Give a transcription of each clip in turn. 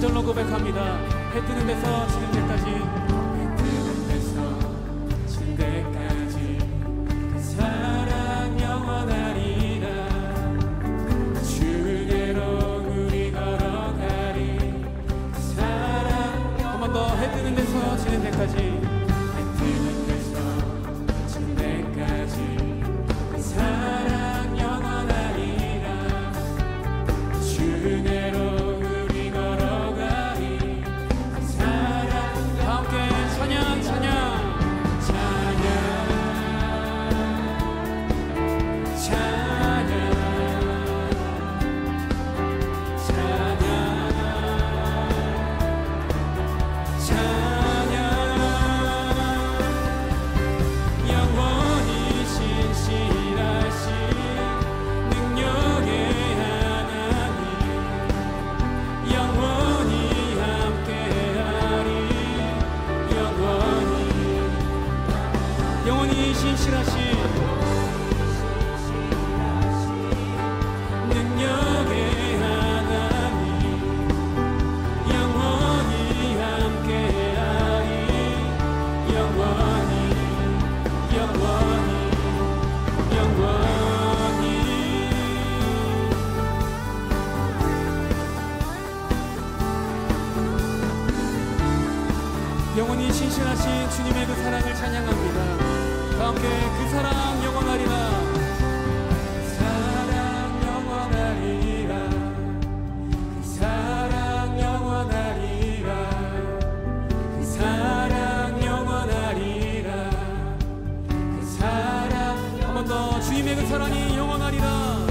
4절로 고백합니다. 해 뜨는 데서 지는 데까지, 해 뜨는 데서 지는 데까지 그 사랑 영원하리라. 주께로 우리 걸어가리. 그 사랑 한 번 더. 해 뜨는 데서 지는 데까지, 해 뜨는 데서 지는 데까지 그 사랑 영원하리라. 주께로 영원히 신실하신 주님의 그 사랑을 찬양합니다. 다 함께 그 사랑 영원하리라. 사랑 영원하리라. 그 사랑 영원하리라. 그 사랑 영원하리라. 그 사랑 한 번 더. 주님의 그 사랑이 영원하리라.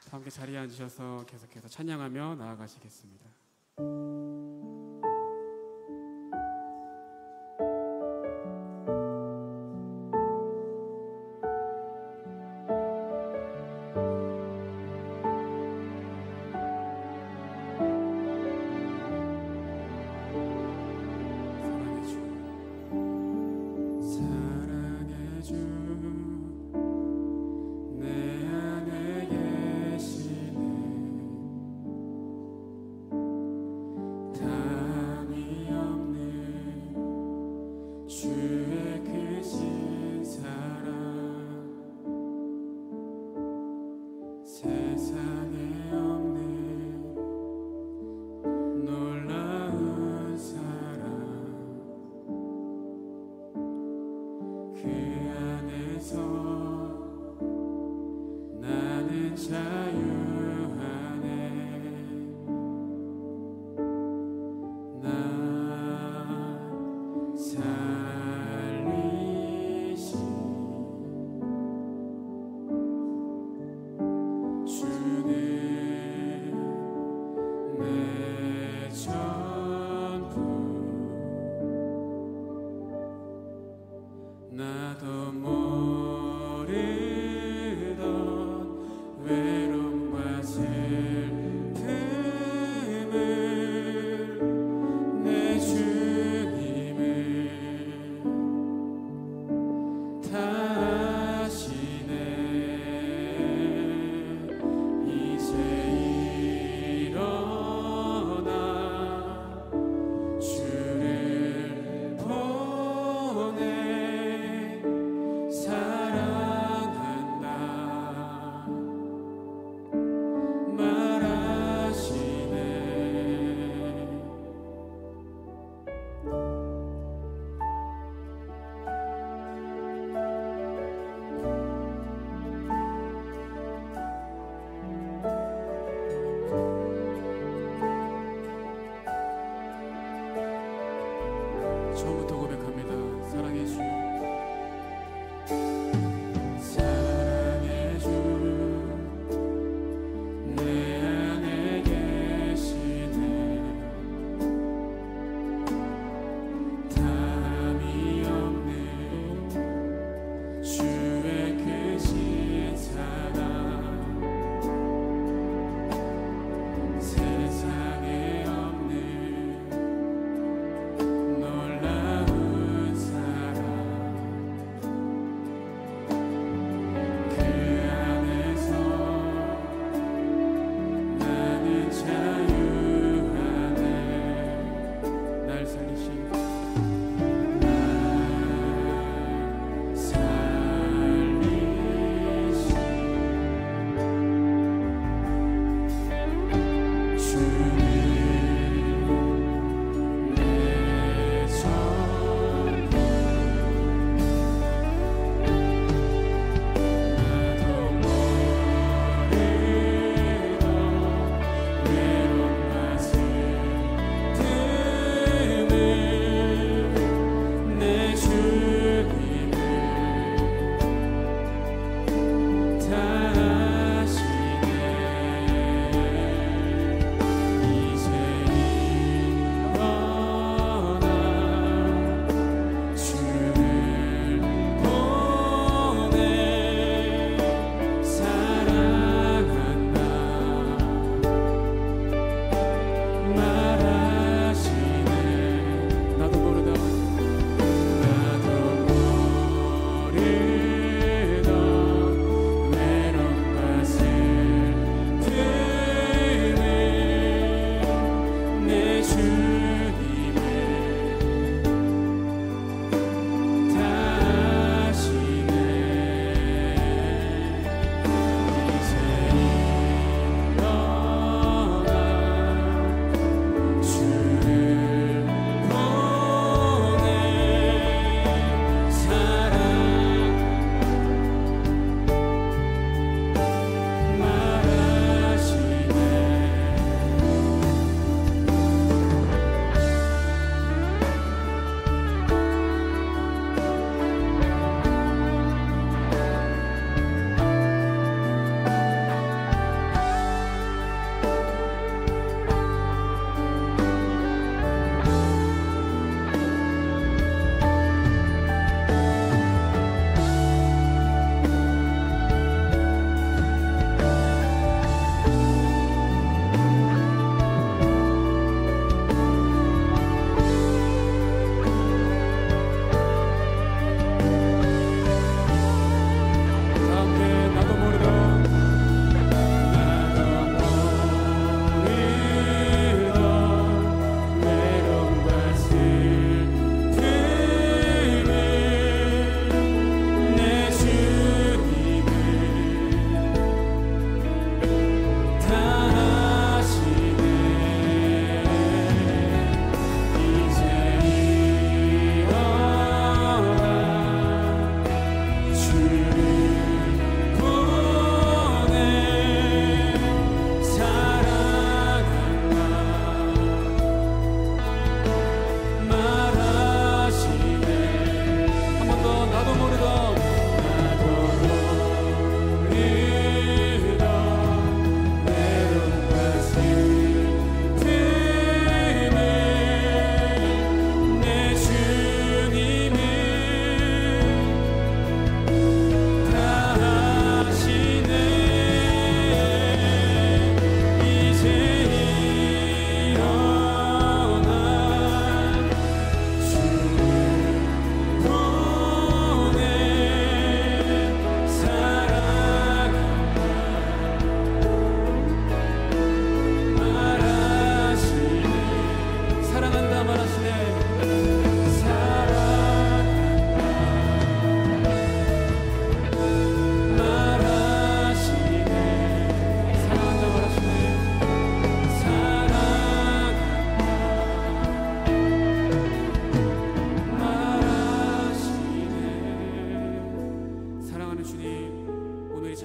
함께 자리에 앉으셔서 계속해서 찬양하며 나아가시겠습니다.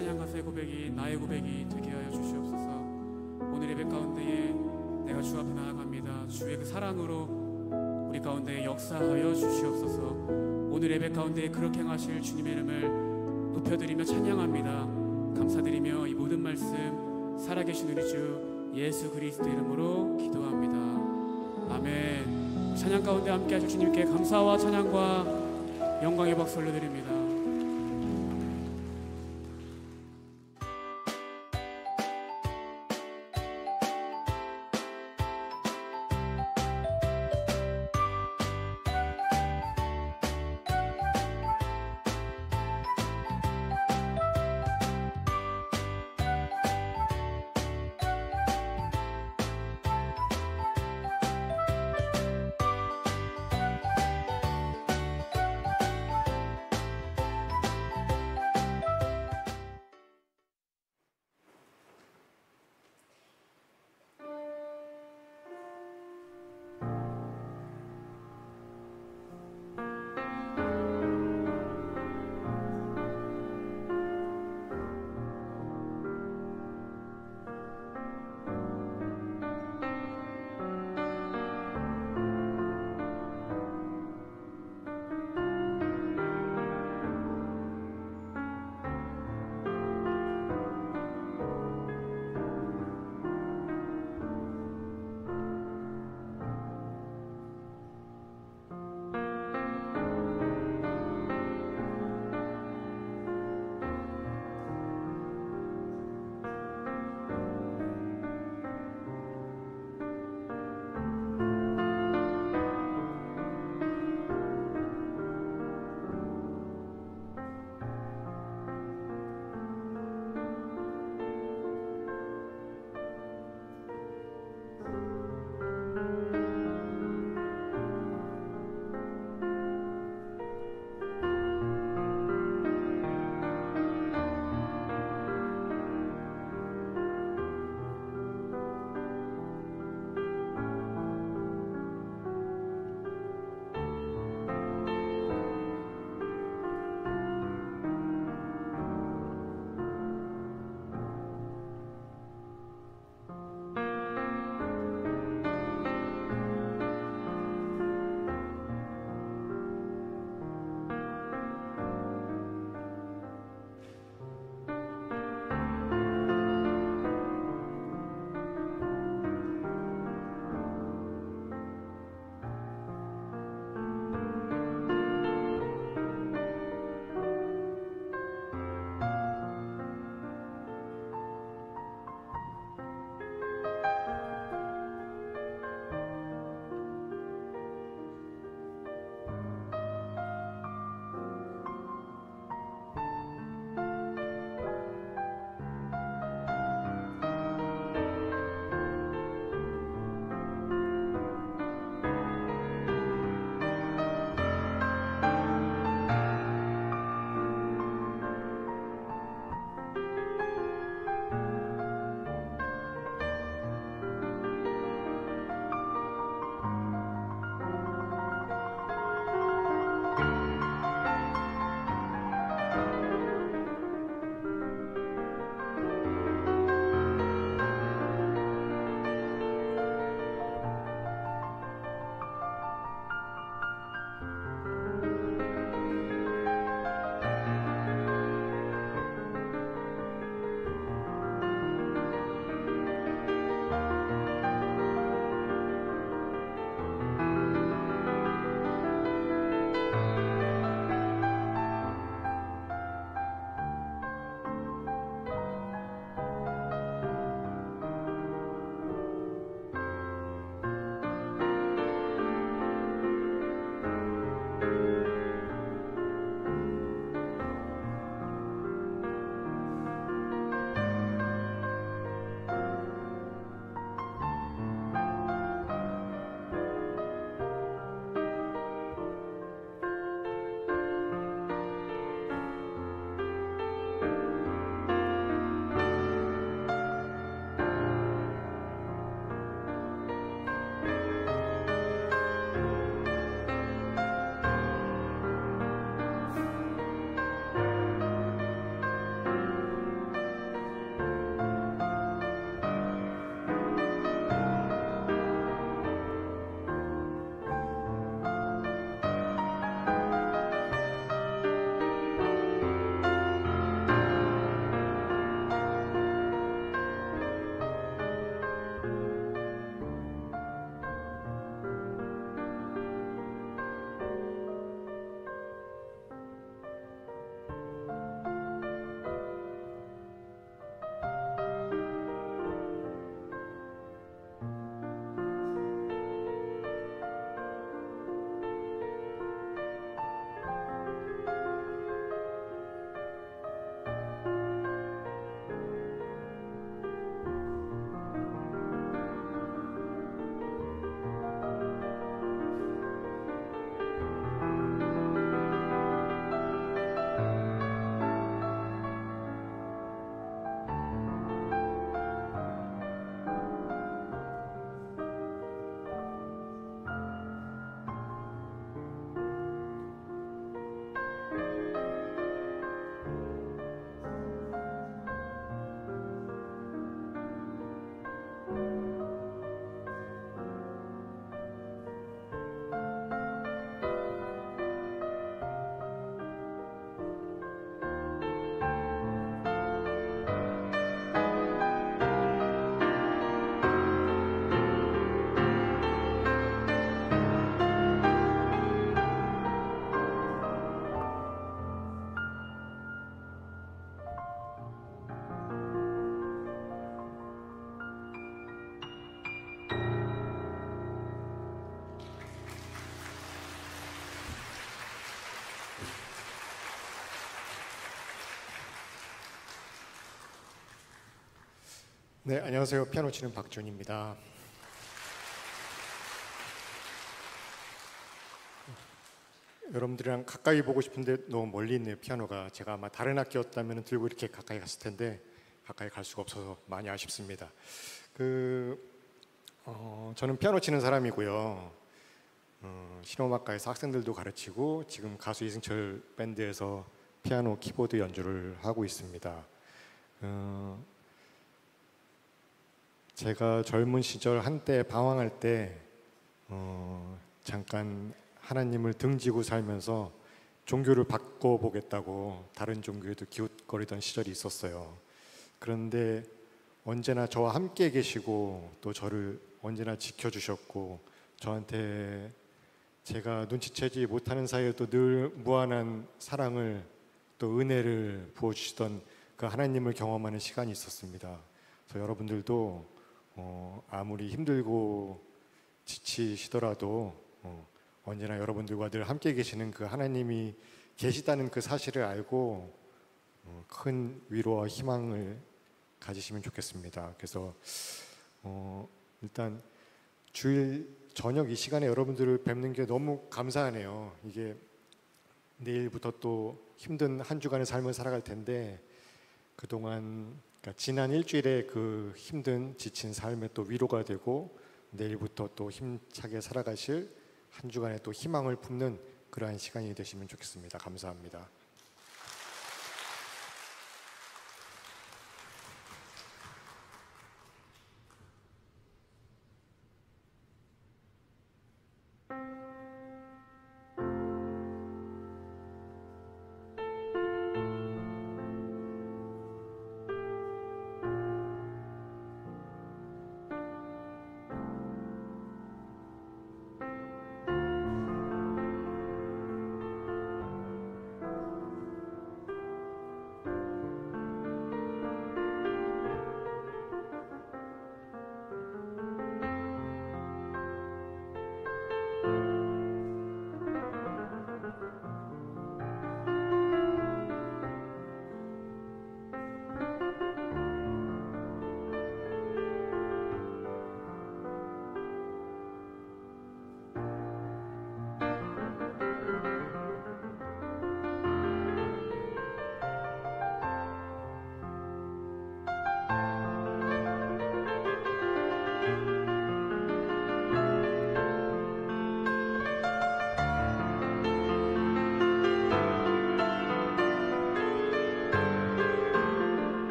찬양 가사의 고백이 나의 고백이 되게 하여 주시옵소서. 오늘 예배 가운데에 내가 주 앞에 나아갑니다. 주의 그 사랑으로 우리 가운데 역사하여 주시옵소서. 오늘 예배 가운데에 그렇게 행하실 주님의 이름을 높여드리며 찬양합니다. 감사드리며 이 모든 말씀 살아계신 우리 주 예수 그리스도 이름으로 기도합니다. 아멘. 찬양 가운데 함께 하실 주님께 감사와 찬양과 영광의 박수 올려드립니다. 네, 안녕하세요. 피아노 치는 박준입니다. 여러분들이랑 가까이 보고 싶은데 너무 멀리 있네요. 피아노가 제가 아마 다른 악기였다면 들고 이렇게 가까이 갔을 텐데 가까이 갈 수가 없어서 많이 아쉽습니다. 저는 피아노 치는 사람이고요. 실용음악과에서 학생들도 가르치고 지금 가수 이승철 밴드에서 피아노 키보드 연주를 하고 있습니다. 제가 젊은 시절 한때 방황할 때 잠깐 하나님을 등지고 살면서 종교를 바꿔보겠다고 다른 종교에도 기웃거리던 시절이 있었어요. 그런데 언제나 저와 함께 계시고 또 저를 언제나 지켜주셨고 저한테 제가 눈치채지 못하는 사이에도 늘 무한한 사랑을 또 은혜를 부어주시던 그 하나님을 경험하는 시간이 있었습니다. 그래서 여러분들도 아무리 힘들고 지치시더라도 언제나 여러분들과 늘 함께 계시는 그 하나님이 계시다는 그 사실을 알고 큰 위로와 희망을 가지시면 좋겠습니다. 그래서 일단 주일 저녁 이 시간에 여러분들을 뵙는 게 너무 감사하네요. 이게 내일부터 또 힘든 한 주간의 삶을 살아갈 텐데 그동안 그러니까 지난 일주일의 그 힘든 지친 삶에 또 위로가 되고 내일부터 또 힘차게 살아가실 한 주간에 또 희망을 품는 그러한 시간이 되시면 좋겠습니다. 감사합니다.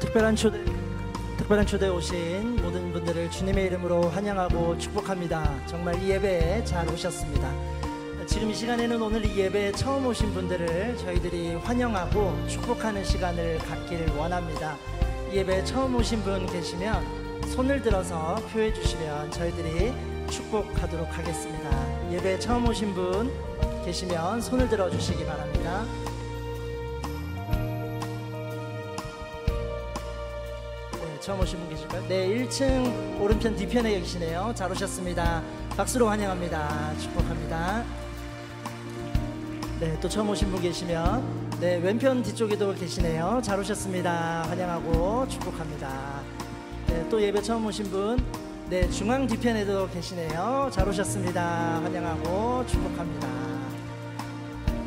특별한 초대에 오신 모든 분들을 주님의 이름으로 환영하고 축복합니다. 정말 이 예배에 잘 오셨습니다. 지금 이 시간에는 오늘 이 예배에 처음 오신 분들을 저희들이 환영하고 축복하는 시간을 갖기를 원합니다. 이 예배에 처음 오신 분 계시면 손을 들어서 표해 주시면 저희들이 축복하도록 하겠습니다. 예배에 처음 오신 분 계시면 손을 들어 주시기 바랍니다. 처음 오신 분 계실까요? 네, 1층 오른편 뒤편에 계시네요. 잘 오셨습니다. 박수로 환영합니다. 축복합니다. 네, 또 처음 오신 분 계시면 네, 왼편 뒤쪽에도 계시네요. 잘 오셨습니다. 환영하고 축복합니다. 네, 또 예배 처음 오신 분 네, 중앙 뒤편에도 계시네요. 잘 오셨습니다. 환영하고 축복합니다.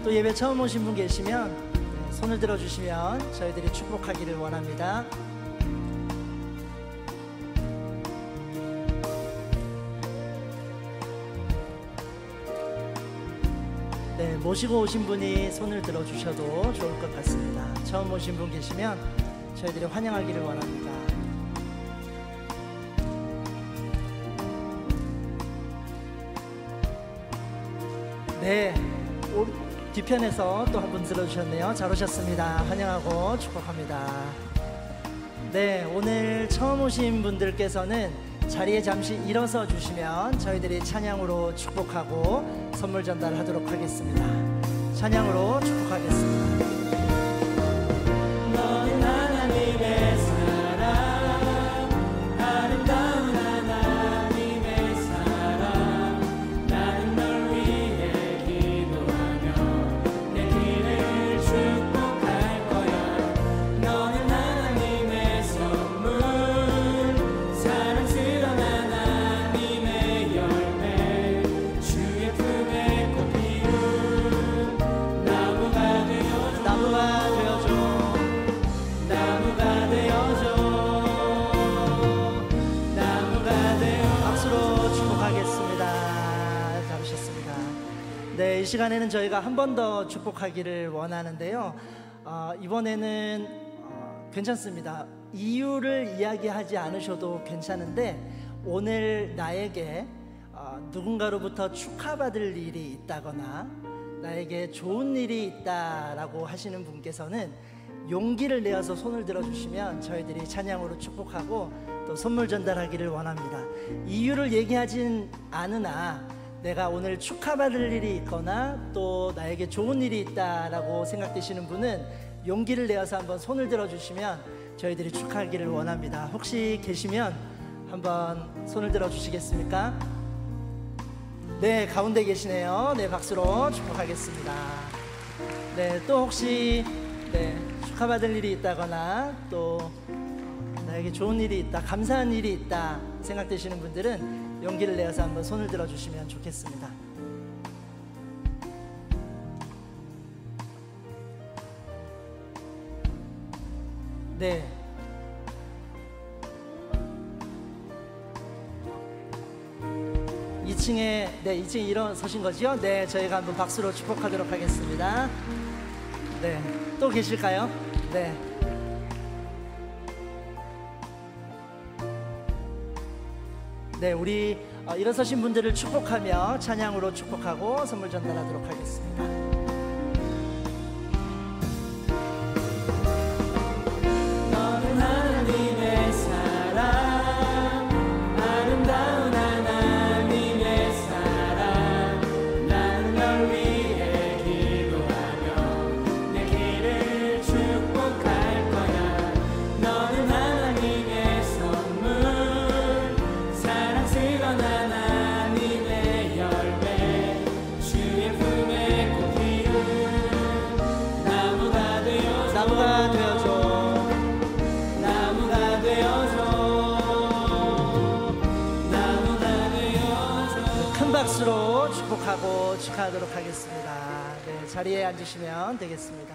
또 예배 처음 오신 분 계시면 네, 손을 들어주시면 저희들이 축복하기를 원합니다. 네, 모시고 오신 분이 손을 들어주셔도 좋을 것 같습니다. 처음 오신 분 계시면 저희들이 환영하기를 원합니다. 네, 뒤편에서 또 한 분 들어주셨네요. 잘 오셨습니다. 환영하고 축복합니다. 네, 오늘 처음 오신 분들께서는 자리에 잠시 일어서 주시면 저희들이 찬양으로 축복하고 선물 전달하도록 하겠습니다. 찬양으로 축복하겠습니다. 너는 하나님의 사랑, 아름다운 하나님의 사랑. 나는 널 위해 기도하며 내 길을 축복할 거야. 너는 하나님의 선물, 사랑스러운 하나님의 열매, 주의 품에 꽃 피운 나무가 되어줘. 나무가 되어줘. 박수로 축복하겠습니다. 잡으셨습니다. 네, 이 시간에는 저희가 한 번 더 축복하기를 원하는데요. 이번에는 괜찮습니다. 이유를 이야기하지 않으셔도 괜찮은데 오늘 나에게 누군가로부터 축하받을 일이 있다거나 나에게 좋은 일이 있다라고 하시는 분께서는 용기를 내어서 손을 들어주시면 저희들이 찬양으로 축복하고 또 선물 전달하기를 원합니다. 이유를 얘기하진 않으나 내가 오늘 축하받을 일이 있거나 또 나에게 좋은 일이 있다라고 생각되시는 분은 용기를 내어서 한번 손을 들어주시면 저희들이 축하하기를 원합니다. 혹시 계시면 한번 손을 들어주시겠습니까? 네, 가운데 계시네요. 네, 박수로 축복하겠습니다. 네, 또 혹시 네, 축하받을 일이 있다거나 또 나에게 좋은 일이 있다, 감사한 일이 있다 생각되시는 분들은 용기를 내어서 한번 손을 들어주시면 좋겠습니다. 네. 네, 2층에 일어서신 거죠? 네, 저희가 한번 박수로 축복하도록 하겠습니다. 네, 또 계실까요? 네. 네, 우리 일어서신 분들을 축복하며 찬양으로 축복하고 선물 전달하도록 하겠습니다. 너는 하나님의 사랑, 아름다운 하나님의 사랑. 나는 널 위해 기도하며 내 길을 축복할 거야. 너는 하나님의 선물, 사랑스러운 하나님의 열매, 주의 품에 꽃 피운 나무가 되어줘. 나무가 되어줘. 큰 박수로 축복하고 축하하도록 하겠습니다. 네, 자리에 앉으시면 되겠습니다.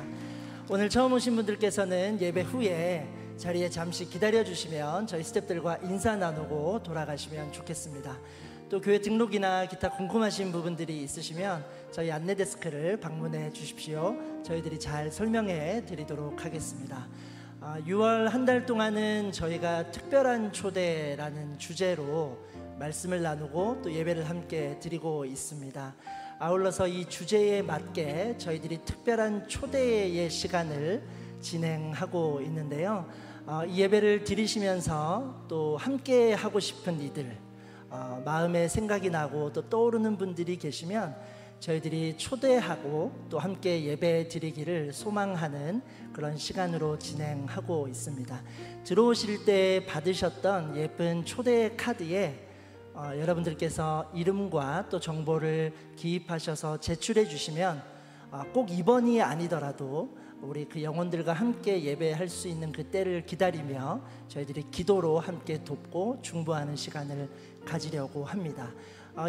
오늘 처음 오신 분들께서는 예배 후에 자리에 잠시 기다려 주시면 저희 스태프들과 인사 나누고 돌아가시면 좋겠습니다. 또 교회 등록이나 기타 궁금하신 부분들이 있으시면 저희 안내 데스크를 방문해 주십시오. 저희들이 잘 설명해 드리도록 하겠습니다. 6월 한 달 동안은 저희가 특별한 초대라는 주제로 말씀을 나누고 또 예배를 함께 드리고 있습니다. 아울러서 이 주제에 맞게 저희들이 특별한 초대의 시간을 진행하고 있는데요. 이 예배를 드리시면서 또 함께 하고 싶은 이들, 마음에 생각이 나고 또 떠오르는 분들이 계시면 저희들이 초대하고 또 함께 예배 드리기를 소망하는 그런 시간으로 진행하고 있습니다. 들어오실 때 받으셨던 예쁜 초대 카드에 여러분들께서 이름과 또 정보를 기입하셔서 제출해 주시면 꼭 이번이 아니더라도 우리 그 영혼들과 함께 예배할 수 있는 그 때를 기다리며 저희들이 기도로 함께 돕고 중보하는 시간을 가지려고 합니다.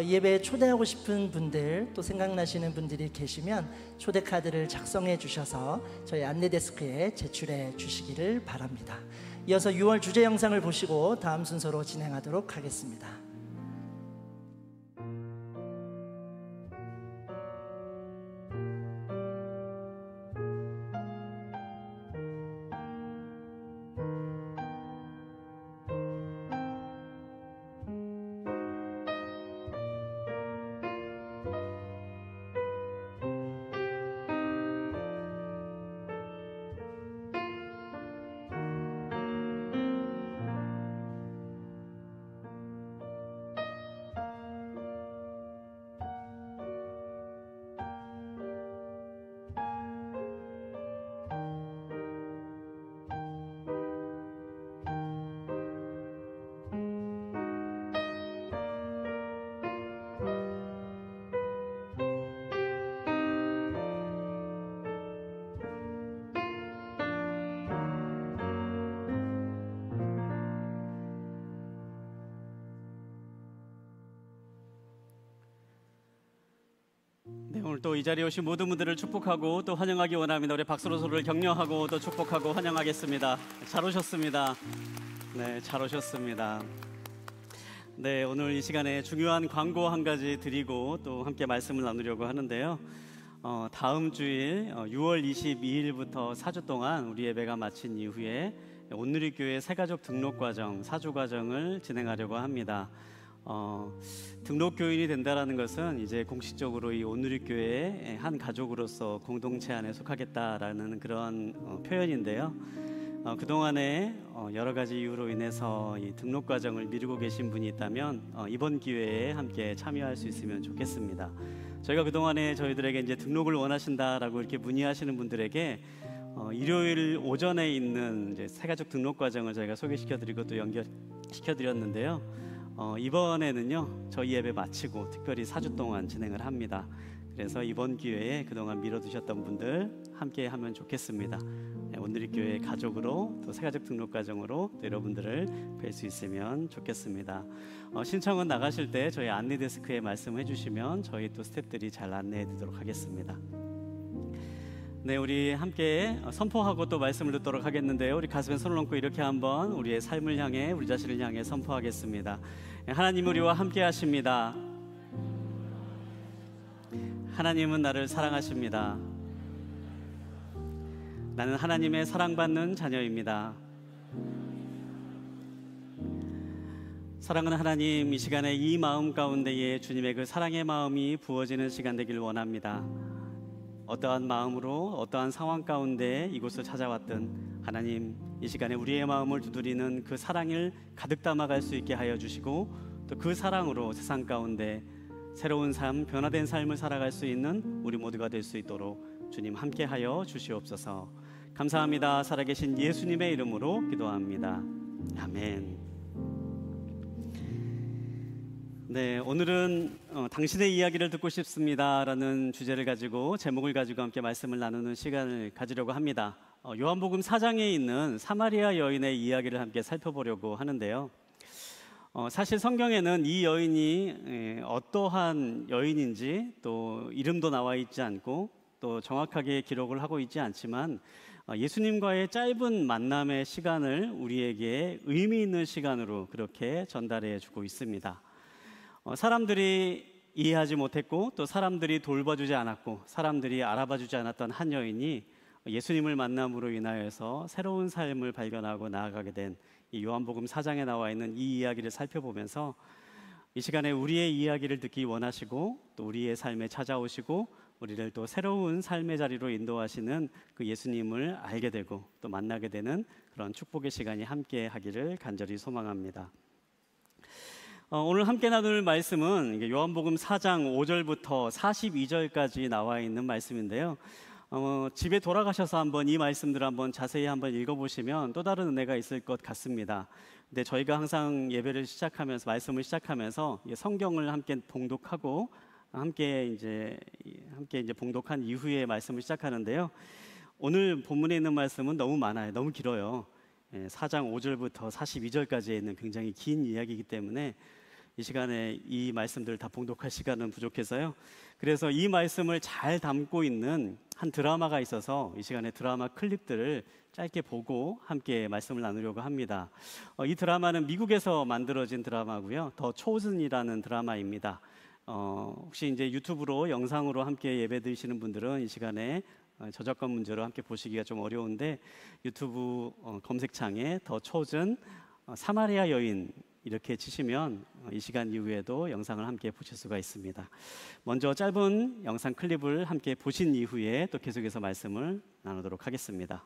예배에 초대하고 싶은 분들 또 생각나시는 분들이 계시면 초대 카드를 작성해 주셔서 저희 안내 데스크에 제출해 주시기를 바랍니다. 이어서 6월 주제 영상을 보시고 다음 순서로 진행하도록 하겠습니다. 네, 오늘 또 이 자리에 오신 모든 분들을 축복하고 또 환영하기 원합니다. 우리 박수로 서로를 격려하고 또 축복하고 환영하겠습니다. 잘 오셨습니다. 네, 잘 오셨습니다. 네, 오늘 이 시간에 중요한 광고 한 가지 드리고 또 함께 말씀을 나누려고 하는데요. 다음 주일 6월 22일부터 4주 동안 우리 예배가 마친 이후에 온누리교회 새가족 등록과정 4주 과정을 진행하려고 합니다. 등록교인이 된다라는 것은 이제 공식적으로 이 온누리교회의 한 가족으로서 공동체 안에 속하겠다라는 그런 표현인데요. 그동안에 여러 가지 이유로 인해서 이 등록 과정을 미루고 계신 분이 있다면 이번 기회에 함께 참여할 수 있으면 좋겠습니다. 저희가 그동안에 저희들에게 이제 등록을 원하신다라고 이렇게 문의하시는 분들에게 일요일 오전에 있는 이제 새가족 등록 과정을 저희가 소개시켜드리고 또 연결시켜드렸는데요. 이번에는요 저희 예배 마치고 특별히 4주 동안 진행을 합니다. 그래서 이번 기회에 그동안 미뤄두셨던 분들 함께 하면 좋겠습니다. 온누리교회 가족으로 또 새가족 등록 과정으로 또 여러분들을 뵐 수 있으면 좋겠습니다. 신청은 나가실 때 저희 안내 데스크에 말씀해 주시면 저희 또 스태프들이 잘 안내해 드리도록 하겠습니다. 네, 우리 함께 선포하고 또 말씀을 듣도록 하겠는데요. 우리 가슴에 손을 얹고 이렇게 한번 우리의 삶을 향해 우리 자신을 향해 선포하겠습니다. 하나님 우리와 함께 하십니다. 하나님은 나를 사랑하십니다. 나는 하나님의 사랑받는 자녀입니다. 사랑하는 하나님, 이 시간에 이 마음 가운데에 주님의 그 사랑의 마음이 부어지는 시간 되길 원합니다. 어떠한 마음으로 어떠한 상황 가운데 이곳을 찾아왔든 하나님 이 시간에 우리의 마음을 두드리는 그 사랑을 가득 담아갈 수 있게 하여 주시고 또 그 사랑으로 세상 가운데 새로운 삶, 변화된 삶을 살아갈 수 있는 우리 모두가 될 수 있도록 주님 함께하여 주시옵소서. 감사합니다. 살아계신 예수님의 이름으로 기도합니다. 아멘. 네, 오늘은 당신의 이야기를 듣고 싶습니다라는 주제를 가지고 제목을 가지고 함께 말씀을 나누는 시간을 가지려고 합니다. 요한복음 4장에 있는 사마리아 여인의 이야기를 함께 살펴보려고 하는데요. 사실 성경에는 이 여인이 어떠한 여인인지 또 이름도 나와 있지 않고 또 정확하게 기록을 하고 있지 않지만 예수님과의 짧은 만남의 시간을 우리에게 의미 있는 시간으로 그렇게 전달해 주고 있습니다. 사람들이 이해하지 못했고 또 사람들이 돌봐주지 않았고 사람들이 알아봐주지 않았던 한 여인이 예수님을 만남으로 인하여서 새로운 삶을 발견하고 나아가게 된 이 요한복음 4장에 나와 있는 이 이야기를 살펴보면서 이 시간에 우리의 이야기를 듣기 원하시고 또 우리의 삶에 찾아오시고 우리를 또 새로운 삶의 자리로 인도하시는 그 예수님을 알게 되고 또 만나게 되는 그런 축복의 시간이 함께 하기를 간절히 소망합니다. 오늘 함께 나눌 말씀은 요한복음 4장 5절부터 42절까지 나와 있는 말씀인데요. 집에 돌아가셔서 한번 이 말씀들을 한번 자세히 한번 읽어보시면 또 다른 은혜가 있을 것 같습니다. 근데 저희가 항상 예배를 시작하면서 말씀을 시작하면서 성경을 함께 봉독하고 함께 이제 봉독한 이후에 말씀을 시작하는데요. 오늘 본문에 있는 말씀은 너무 많아요. 너무 길어요. 4장 5절부터 42절까지 있는 굉장히 긴 이야기이기 때문에 이 시간에 이 말씀들을 다 봉독할 시간은 부족해서요. 그래서 이 말씀을 잘 담고 있는 한 드라마가 있어서 이 시간에 드라마 클립들을 짧게 보고 함께 말씀을 나누려고 합니다. 이 드라마는 미국에서 만들어진 드라마고요. 더 초즌이라는 드라마입니다. 혹시 이제 유튜브로 영상으로 함께 예배 드리시는 분들은 이 시간에 저작권 문제로 함께 보시기가 좀 어려운데 유튜브 검색창에 더 초즌 사마리아 여인 이렇게 치시면 이 시간 이후에도 영상을 함께 보실 수가 있습니다. 먼저 짧은 영상 클립을 함께 보신 이후에 또 계속해서 말씀을 나누도록 하겠습니다.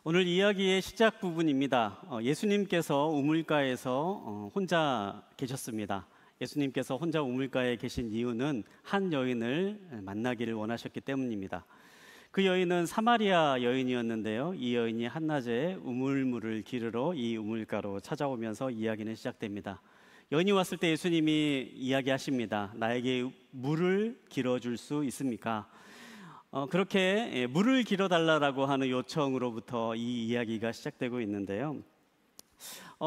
오늘 이야기의 시작 부분입니다. 예수님께서 우물가에서 혼자 계셨습니다. 예수님께서 혼자 우물가에 계신 이유는 한 여인을 만나기를 원하셨기 때문입니다. 그 여인은 사마리아 여인이었는데요. 이 여인이 한낮에 우물물을 기르러 이 우물가로 찾아오면서 이야기는 시작됩니다. 여인이 왔을 때 예수님이 이야기하십니다. 나에게 물을 길어줄 수 있습니까? 그렇게 물을 길어달라고 하는 요청으로부터 이 이야기가 시작되고 있는데요.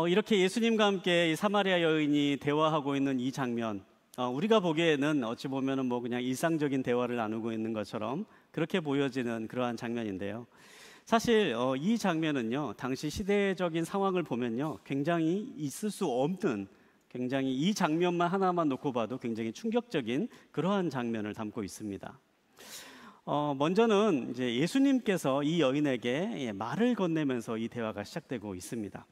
이렇게 예수님과 함께 이 사마리아 여인이 대화하고 있는 이 장면, 우리가 보기에는 어찌 보면은 뭐 그냥 일상적인 대화를 나누고 있는 것처럼 그렇게 보여지는 그러한 장면인데요. 사실 이 장면은요, 당시 시대적인 상황을 보면요, 굉장히 있을 수 없는, 굉장히 이 장면만 하나만 놓고 봐도 굉장히 충격적인 그러한 장면을 담고 있습니다. 먼저는 이제 예수님께서 이 여인에게 말을 건네면서 이 대화가 시작되고 있습니다.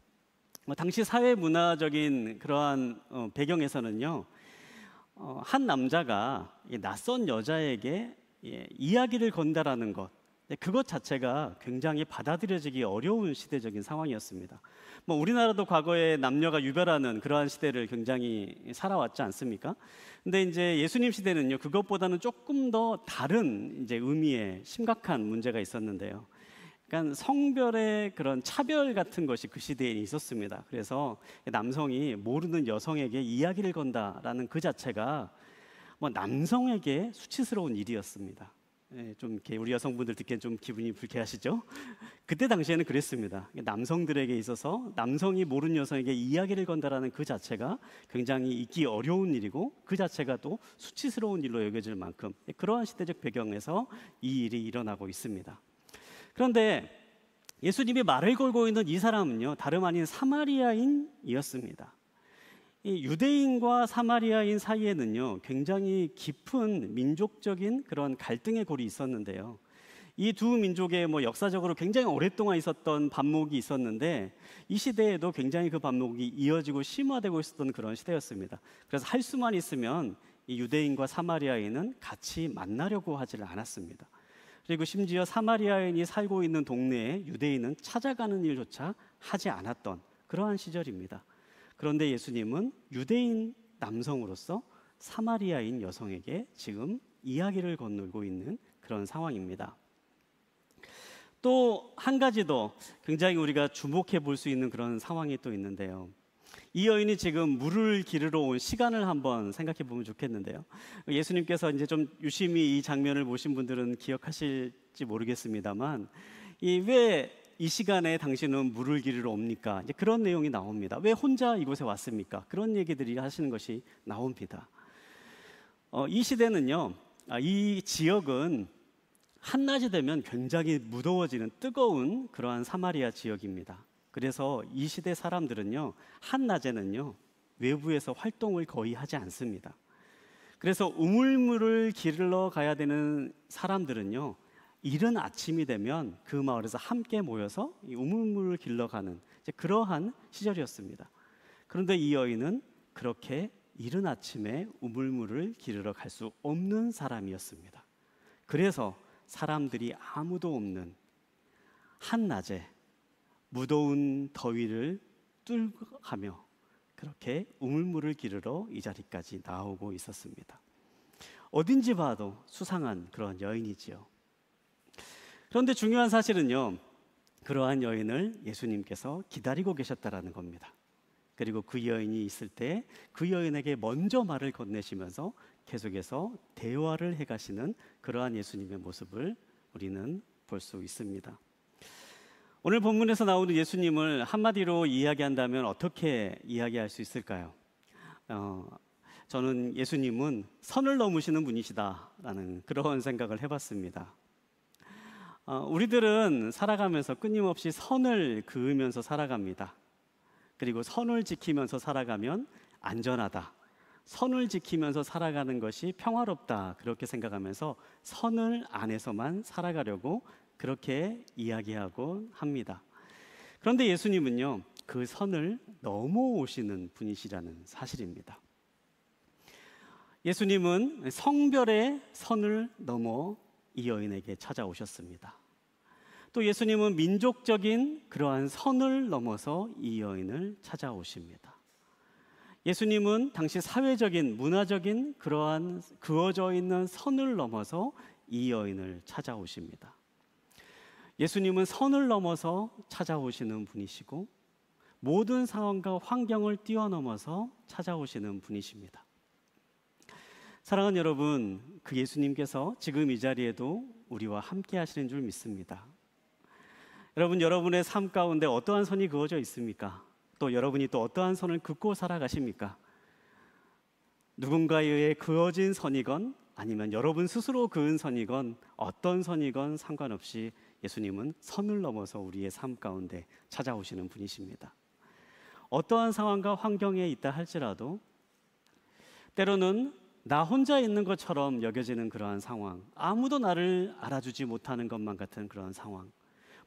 당시 사회 문화적인 그러한 배경에서는요, 한 남자가 낯선 여자에게 이야기를 건다라는 것, 그것 자체가 굉장히 받아들여지기 어려운 시대적인 상황이었습니다. 우리나라도 과거에 남녀가 유별하는 그러한 시대를 굉장히 살아왔지 않습니까? 근데 이제 예수님 시대는요, 그것보다는 조금 더 다른 이제 의미의 심각한 문제가 있었는데요. 그러니까 성별의 그런 차별 같은 것이 그 시대에 있었습니다. 그래서 남성이 모르는 여성에게 이야기를 건다라는 그 자체가 남성에게 수치스러운 일이었습니다. 좀 이렇게 우리 여성분들 듣기엔 좀 기분이 불쾌하시죠? 그때 당시에는 그랬습니다. 남성들에게 있어서 남성이 모르는 여성에게 이야기를 건다라는 그 자체가 굉장히 있기 어려운 일이고 그 자체가 또 수치스러운 일로 여겨질 만큼 그러한 시대적 배경에서 이 일이 일어나고 있습니다. 그런데 예수님이 말을 걸고 있는 이 사람은요, 다름 아닌 사마리아인이었습니다. 이 유대인과 사마리아인 사이에는요, 굉장히 깊은 민족적인 그런 갈등의 골이 있었는데요. 이 두 민족의 역사적으로 굉장히 오랫동안 있었던 반목이 있었는데, 이 시대에도 굉장히 그 반목이 이어지고 심화되고 있었던 그런 시대였습니다. 그래서 할 수만 있으면 이 유대인과 사마리아인은 같이 만나려고 하지를 않았습니다. 그리고 심지어 사마리아인이 살고 있는 동네에 유대인은 찾아가는 일조차 하지 않았던 그러한 시절입니다. 그런데 예수님은 유대인 남성으로서 사마리아인 여성에게 지금 이야기를 건네고 있는 그런 상황입니다. 또 한 가지 더 굉장히 우리가 주목해 볼 수 있는 그런 상황이 또 있는데요. 이 여인이 지금 물을 기르러 온 시간을 한번 생각해 보면 좋겠는데요. 예수님께서 이제 좀 유심히 이 장면을 보신 분들은 기억하실지 모르겠습니다만, 왜 이 시간에 당신은 물을 기르러 옵니까? 이제 그런 내용이 나옵니다. 왜 혼자 이곳에 왔습니까? 그런 얘기들이 하시는 것이 나옵니다. 이 시대는요, 이 지역은 한낮이 되면 굉장히 무더워지는 뜨거운 그러한 사마리아 지역입니다. 그래서 이 시대 사람들은요, 한낮에는요, 외부에서 활동을 거의 하지 않습니다. 그래서 우물물을 기르러 가야 되는 사람들은요, 이른 아침이 되면 그 마을에서 함께 모여서 이 우물물을 길러 가는 그러한 시절이었습니다. 그런데 이 여인은 그렇게 이른 아침에 우물물을 기르러 갈 수 없는 사람이었습니다. 그래서 사람들이 아무도 없는 한낮에 무더운 더위를 뚫고 가며 그렇게 우물물을 기르러 이 자리까지 나오고 있었습니다. 어딘지 봐도 수상한 그런 여인이지요. 그런데 중요한 사실은요, 그러한 여인을 예수님께서 기다리고 계셨다라는 겁니다. 그리고 그 여인이 있을 때 그 여인에게 먼저 말을 건네시면서 계속해서 대화를 해가시는 그러한 예수님의 모습을 우리는 볼 수 있습니다. 오늘 본문에서 나오는 예수님을 한마디로 이야기한다면 어떻게 이야기할 수 있을까요? 저는 예수님은 선을 넘으시는 분이시다라는 그런 생각을 해봤습니다. 우리들은 살아가면서 끊임없이 선을 그으면서 살아갑니다. 그리고 선을 지키면서 살아가면 안전하다, 선을 지키면서 살아가는 것이 평화롭다, 그렇게 생각하면서 선을 안에서만 살아가려고 그렇게 이야기하고 합니다. 그런데 예수님은요, 그 선을 넘어오시는 분이시라는 사실입니다. 예수님은 성별의 선을 넘어 이 여인에게 찾아오셨습니다. 또 예수님은 민족적인 그러한 선을 넘어서 이 여인을 찾아오십니다. 예수님은 당시 사회적인, 문화적인 그러한 그어져 있는 선을 넘어서 이 여인을 찾아오십니다. 예수님은 선을 넘어서 찾아오시는 분이시고 모든 상황과 환경을 뛰어넘어서 찾아오시는 분이십니다. 사랑하는 여러분, 그 예수님께서 지금 이 자리에도 우리와 함께 하시는 줄 믿습니다. 여러분, 여러분의 삶 가운데 어떠한 선이 그어져 있습니까? 또 여러분이 또 어떠한 선을 긋고 살아가십니까? 누군가에 의해 그어진 선이건 아니면 여러분 스스로 그은 선이건 어떤 선이건 상관없이 예수님은 선을 넘어서 우리의 삶 가운데 찾아오시는 분이십니다. 어떠한 상황과 환경에 있다 할지라도 때로는 나 혼자 있는 것처럼 여겨지는 그러한 상황, 아무도 나를 알아주지 못하는 것만 같은 그런 상황,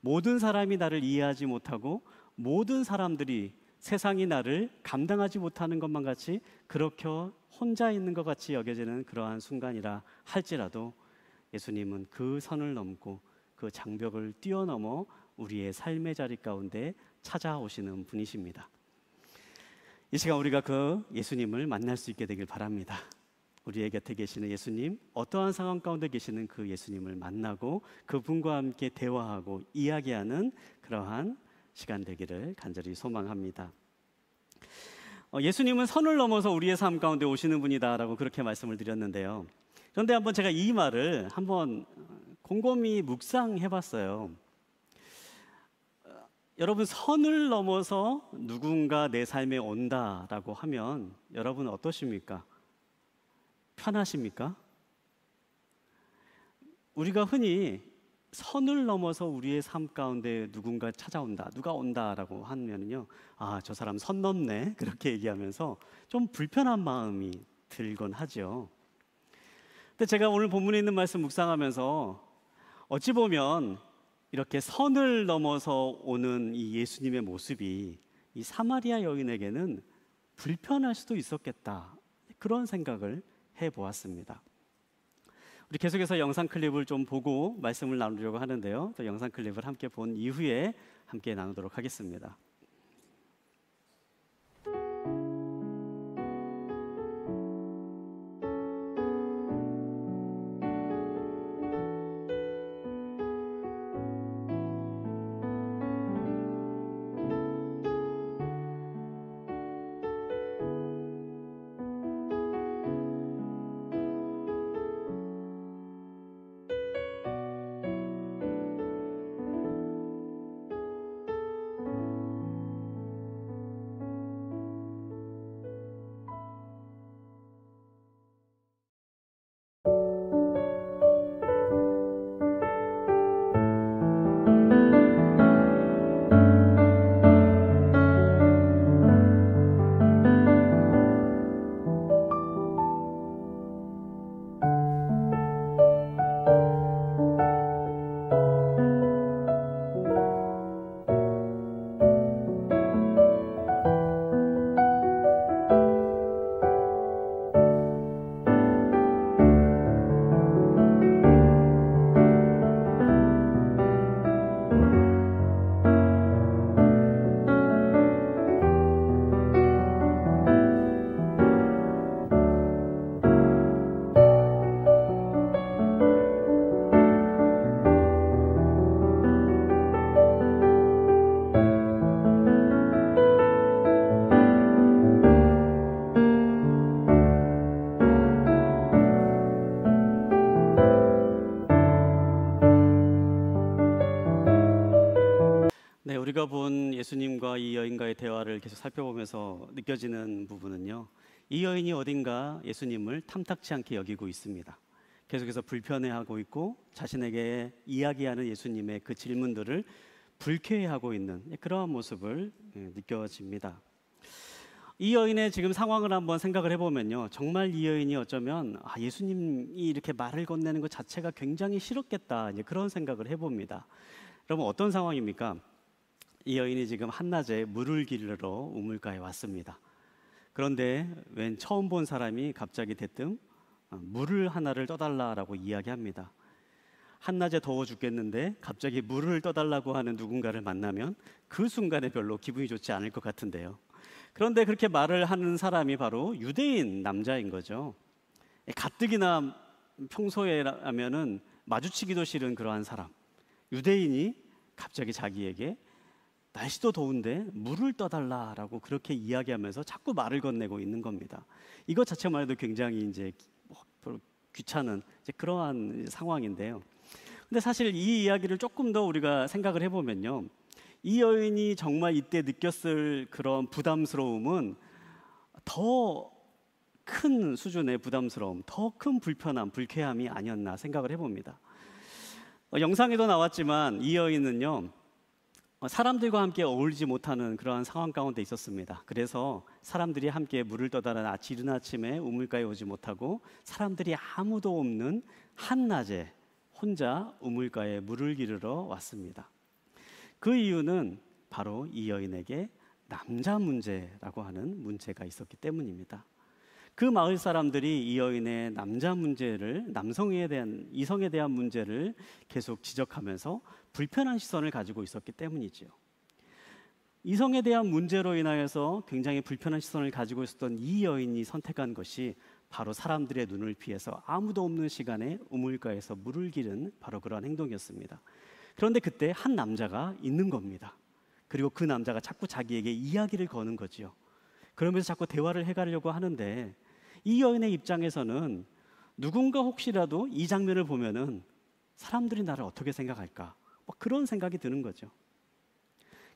모든 사람이 나를 이해하지 못하고 모든 사람들이 세상이 나를 감당하지 못하는 것만 같이 그렇게 혼자 있는 것 같이 여겨지는 그러한 순간이라 할지라도 예수님은 그 선을 넘고 그 장벽을 뛰어넘어 우리의 삶의 자리 가운데 찾아오시는 분이십니다. 이 시간 우리가 그 예수님을 만날 수 있게 되길 바랍니다. 우리의 곁에 계시는 예수님, 어떠한 상황 가운데 계시는 그 예수님을 만나고 그분과 함께 대화하고 이야기하는 그러한 시간 되기를 간절히 소망합니다. 예수님은 선을 넘어서 우리의 삶 가운데 오시는 분이다라고 그렇게 말씀을 드렸는데요. 그런데 한번 제가 이 말을 한번 곰곰이 묵상해 봤어요. 여러분, 선을 넘어서 누군가 내 삶에 온다라고 하면 여러분 어떠십니까? 편하십니까? 우리가 흔히 선을 넘어서 우리의 삶 가운데 누군가 찾아온다, 누가 온다라고 하면은요, 아, 저 사람 선 넘네, 그렇게 얘기하면서 좀 불편한 마음이 들곤 하죠. 근데 제가 오늘 본문에 있는 말씀 묵상하면서 어찌 보면 이렇게 선을 넘어서 오는 이 예수님의 모습이 이 사마리아 여인에게는 불편할 수도 있었겠다, 그런 생각을 해보았습니다. 우리 계속해서 영상 클립을 좀 보고 말씀을 나누려고 하는데요, 또 영상 클립을 함께 본 이후에 함께 나누도록 하겠습니다. 우리가 본 예수님과 이 여인과의 대화를 계속 살펴보면서 느껴지는 부분은요, 이 여인이 어딘가 예수님을 탐탁치 않게 여기고 있습니다. 계속해서 불편해하고 있고 자신에게 이야기하는 예수님의 그 질문들을 불쾌해하고 있는 그러한 모습을 느껴집니다. 이 여인의 지금 상황을 한번 생각을 해보면요, 정말 이 여인이 어쩌면 예수님이 이렇게 말을 건네는 것 자체가 굉장히 싫었겠다, 이제 그런 생각을 해봅니다. 여러분, 어떤 상황입니까? 이 여인이 지금 한낮에 물을 기르러 우물가에 왔습니다. 그런데 웬 처음 본 사람이 갑자기 대뜸 물을 하나를 떠달라라고 이야기합니다. 한낮에 더워 죽겠는데 갑자기 물을 떠달라고 하는 누군가를 만나면 그 순간에 별로 기분이 좋지 않을 것 같은데요. 그런데 그렇게 말을 하는 사람이 바로 유대인 남자인 거죠. 가뜩이나 평소에라면은 마주치기도 싫은 그러한 사람, 유대인이 갑자기 자기에게 날씨도 더운데 물을 떠달라라고 그렇게 이야기하면서 자꾸 말을 건네고 있는 겁니다. 이것 자체만 해도 굉장히 이제 귀찮은 이제 그러한 상황인데요. 근데 사실 이 이야기를 조금 더 우리가 생각을 해보면요, 이 여인이 정말 이때 느꼈을 그런 부담스러움은 더 큰 수준의 부담스러움, 더 큰 불편함, 불쾌함이 아니었나 생각을 해봅니다. 영상에도 나왔지만 이 여인은요, 사람들과 함께 어울리지 못하는 그러한 상황 가운데 있었습니다. 그래서 사람들이 함께 물을 떠다는 이른 아침에 우물가에 오지 못하고 사람들이 아무도 없는 한낮에 혼자 우물가에 물을 기르러 왔습니다. 그 이유는 바로 이 여인에게 남자 문제라고 하는 문제가 있었기 때문입니다. 그 마을 사람들이 이 여인의 남자 문제를, 이성에 대한 문제를 계속 지적하면서 불편한 시선을 가지고 있었기 때문이죠. 이성에 대한 문제로 인하여서 굉장히 불편한 시선을 가지고 있었던 이 여인이 선택한 것이 바로 사람들의 눈을 피해서 아무도 없는 시간에 우물가에서 물을 기른 바로 그런 행동이었습니다. 그런데 그때 한 남자가 있는 겁니다. 그리고 그 남자가 자꾸 자기에게 이야기를 거는 거죠. 그러면서 자꾸 대화를 해가려고 하는데, 이 여인의 입장에서는 누군가 혹시라도 이 장면을 보면은 사람들이 나를 어떻게 생각할까, 그런 생각이 드는 거죠.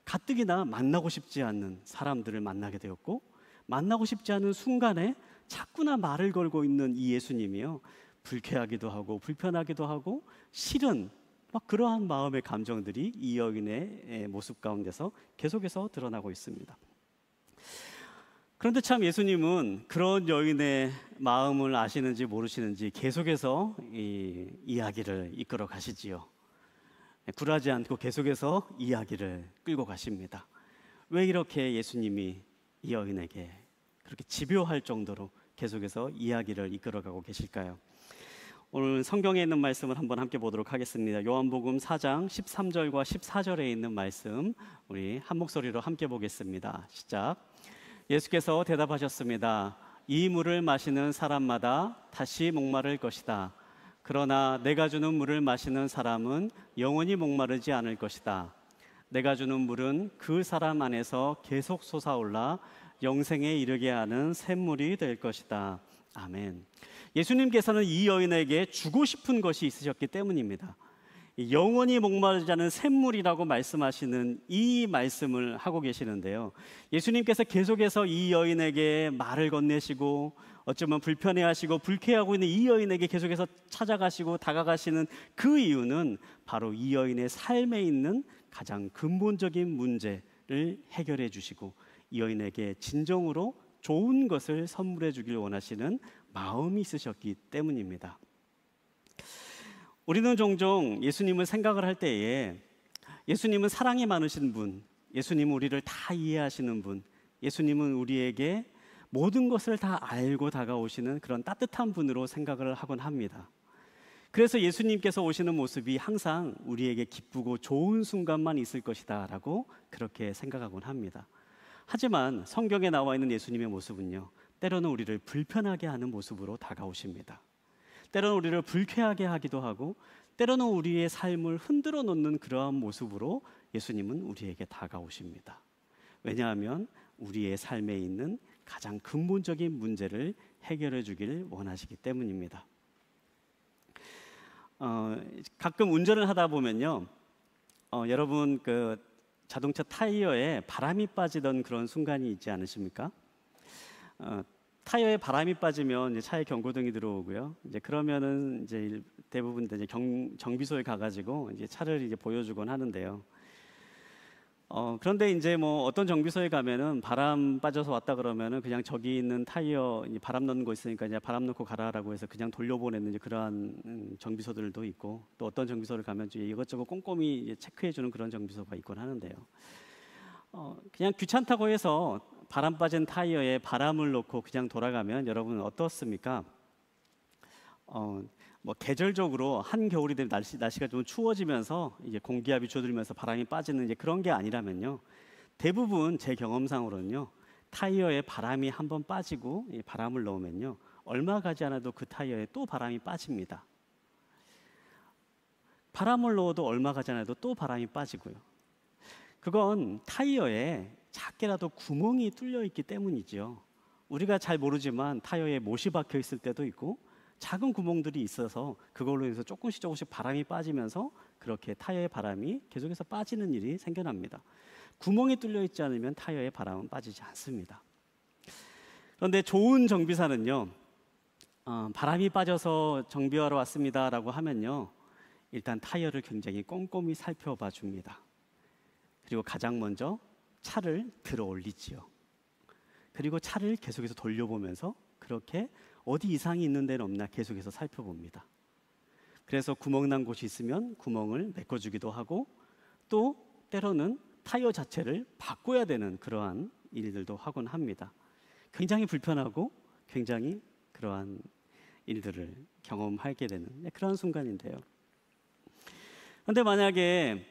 가뜩이나 만나고 싶지 않는 사람들을 만나게 되었고, 만나고 싶지 않은 순간에 자꾸나 말을 걸고 있는 이 예수님이요, 불쾌하기도 하고 불편하기도 하고 싫은 막 그러한 마음의 감정들이 이 여인의 모습 가운데서 계속해서 드러나고 있습니다. 그런데 참 예수님은 그런 여인의 마음을 아시는지 모르시는지 계속해서 이 이야기를 이끌어 가시지요. 굴하지 않고 계속해서 이야기를 끌고 가십니다. 왜 이렇게 예수님이 이 여인에게 그렇게 집요할 정도로 계속해서 이야기를 이끌어가고 계실까요? 오늘 성경에 있는 말씀을 한번 함께 보도록 하겠습니다. 요한복음 4장 13절과 14절에 있는 말씀 우리 한 목소리로 함께 보겠습니다. 시작. 예수께서 대답하셨습니다. 이 물을 마시는 사람마다 다시 목마를 것이다. 그러나 내가 주는 물을 마시는 사람은 영원히 목마르지 않을 것이다. 내가 주는 물은 그 사람 안에서 계속 솟아올라 영생에 이르게 하는 샘물이 될 것이다. 아멘. 예수님께서는 이 여인에게 주고 싶은 것이 있으셨기 때문입니다. 영원히 목마르지 않은 샘물이라고 말씀하시는 이 말씀을 하고 계시는데요. 예수님께서 계속해서 이 여인에게 말을 건네시고 어쩌면 불편해하시고 불쾌하고 있는 이 여인에게 계속해서 찾아가시고 다가가시는 그 이유는 바로 이 여인의 삶에 있는 가장 근본적인 문제를 해결해 주시고 이 여인에게 진정으로 좋은 것을 선물해 주길 원하시는 마음이 있으셨기 때문입니다. 우리는 종종 예수님을 생각을 할 때에 예수님은 사랑이 많으신 분, 예수님은 우리를 다 이해하시는 분, 예수님은 우리에게 모든 것을 다 알고 다가오시는 그런 따뜻한 분으로 생각을 하곤 합니다. 그래서 예수님께서 오시는 모습이 항상 우리에게 기쁘고 좋은 순간만 있을 것이다 라고 그렇게 생각하곤 합니다. 하지만 성경에 나와 있는 예수님의 모습은요, 때로는 우리를 불편하게 하는 모습으로 다가오십니다. 때로는 우리를 불쾌하게 하기도 하고 때로는 우리의 삶을 흔들어 놓는 그러한 모습으로 예수님은 우리에게 다가오십니다. 왜냐하면 우리의 삶에 있는 가장 근본적인 문제를 해결해 주길 원하시기 때문입니다. 가끔 운전을 하다 보면요, 여러분 그 자동차 타이어에 바람이 빠지던 그런 순간이 있지 않으십니까? 타이어에 바람이 빠지면 이제 차에 경고등이 들어오고요. 이제 그러면은 이제 대부분 이제 정비소에 가가지고 이제 차를 이제 보여주곤 하는데요. 그런데 이제 뭐 어떤 정비소에 가면은 바람 빠져서 왔다 그러면은 그냥 저기 있는 타이어 이제 바람 넣는 거 있으니까 이제 바람 넣고 가라라고 해서 그냥 돌려보내는 이제 그러한 정비소들도 있고, 또 어떤 정비소를 가면 이것저것 꼼꼼히 체크해주는 그런 정비소가 있곤 하는데요. 그냥 귀찮다고 해서 바람 빠진 타이어에 바람을 넣고 그냥 돌아가면 여러분 어떻습니까? 뭐 계절적으로 한겨울이 되면 날씨가 좀 추워지면서 이제 공기압이 줄어들면서 바람이 빠지는 이제 그런 게 아니라면요, 대부분 제 경험상으로는요, 타이어에 바람이 한번 빠지고 바람을 넣으면요, 얼마 가지 않아도 그 타이어에 또 바람이 빠집니다. 바람을 넣어도 얼마 가지 않아도 또 바람이 빠지고요. 그건 타이어에 작게라도 구멍이 뚫려 있기 때문이죠. 우리가 잘 모르지만 타이어에 못이 박혀 있을 때도 있고 작은 구멍들이 있어서 그걸로 인해서 조금씩 바람이 빠지면서 그렇게 타이어의 바람이 계속해서 빠지는 일이 생겨납니다. 구멍이 뚫려 있지 않으면 타이어의 바람은 빠지지 않습니다. 그런데 좋은 정비사는요, 바람이 빠져서 정비하러 왔습니다라고 하면요, 일단 타이어를 굉장히 꼼꼼히 살펴봐 줍니다. 그리고 가장 먼저 차를 들어 올리지요. 그리고 차를 계속해서 돌려보면서 그렇게 어디 이상이 있는 데는 없나 계속해서 살펴봅니다. 그래서 구멍 난 곳이 있으면 구멍을 메꿔주기도 하고, 또 때로는 타이어 자체를 바꿔야 되는 그러한 일들도 하곤 합니다. 굉장히 불편하고 굉장히 그러한 일들을 경험하게 되는 그런 순간인데요. 그런데 만약에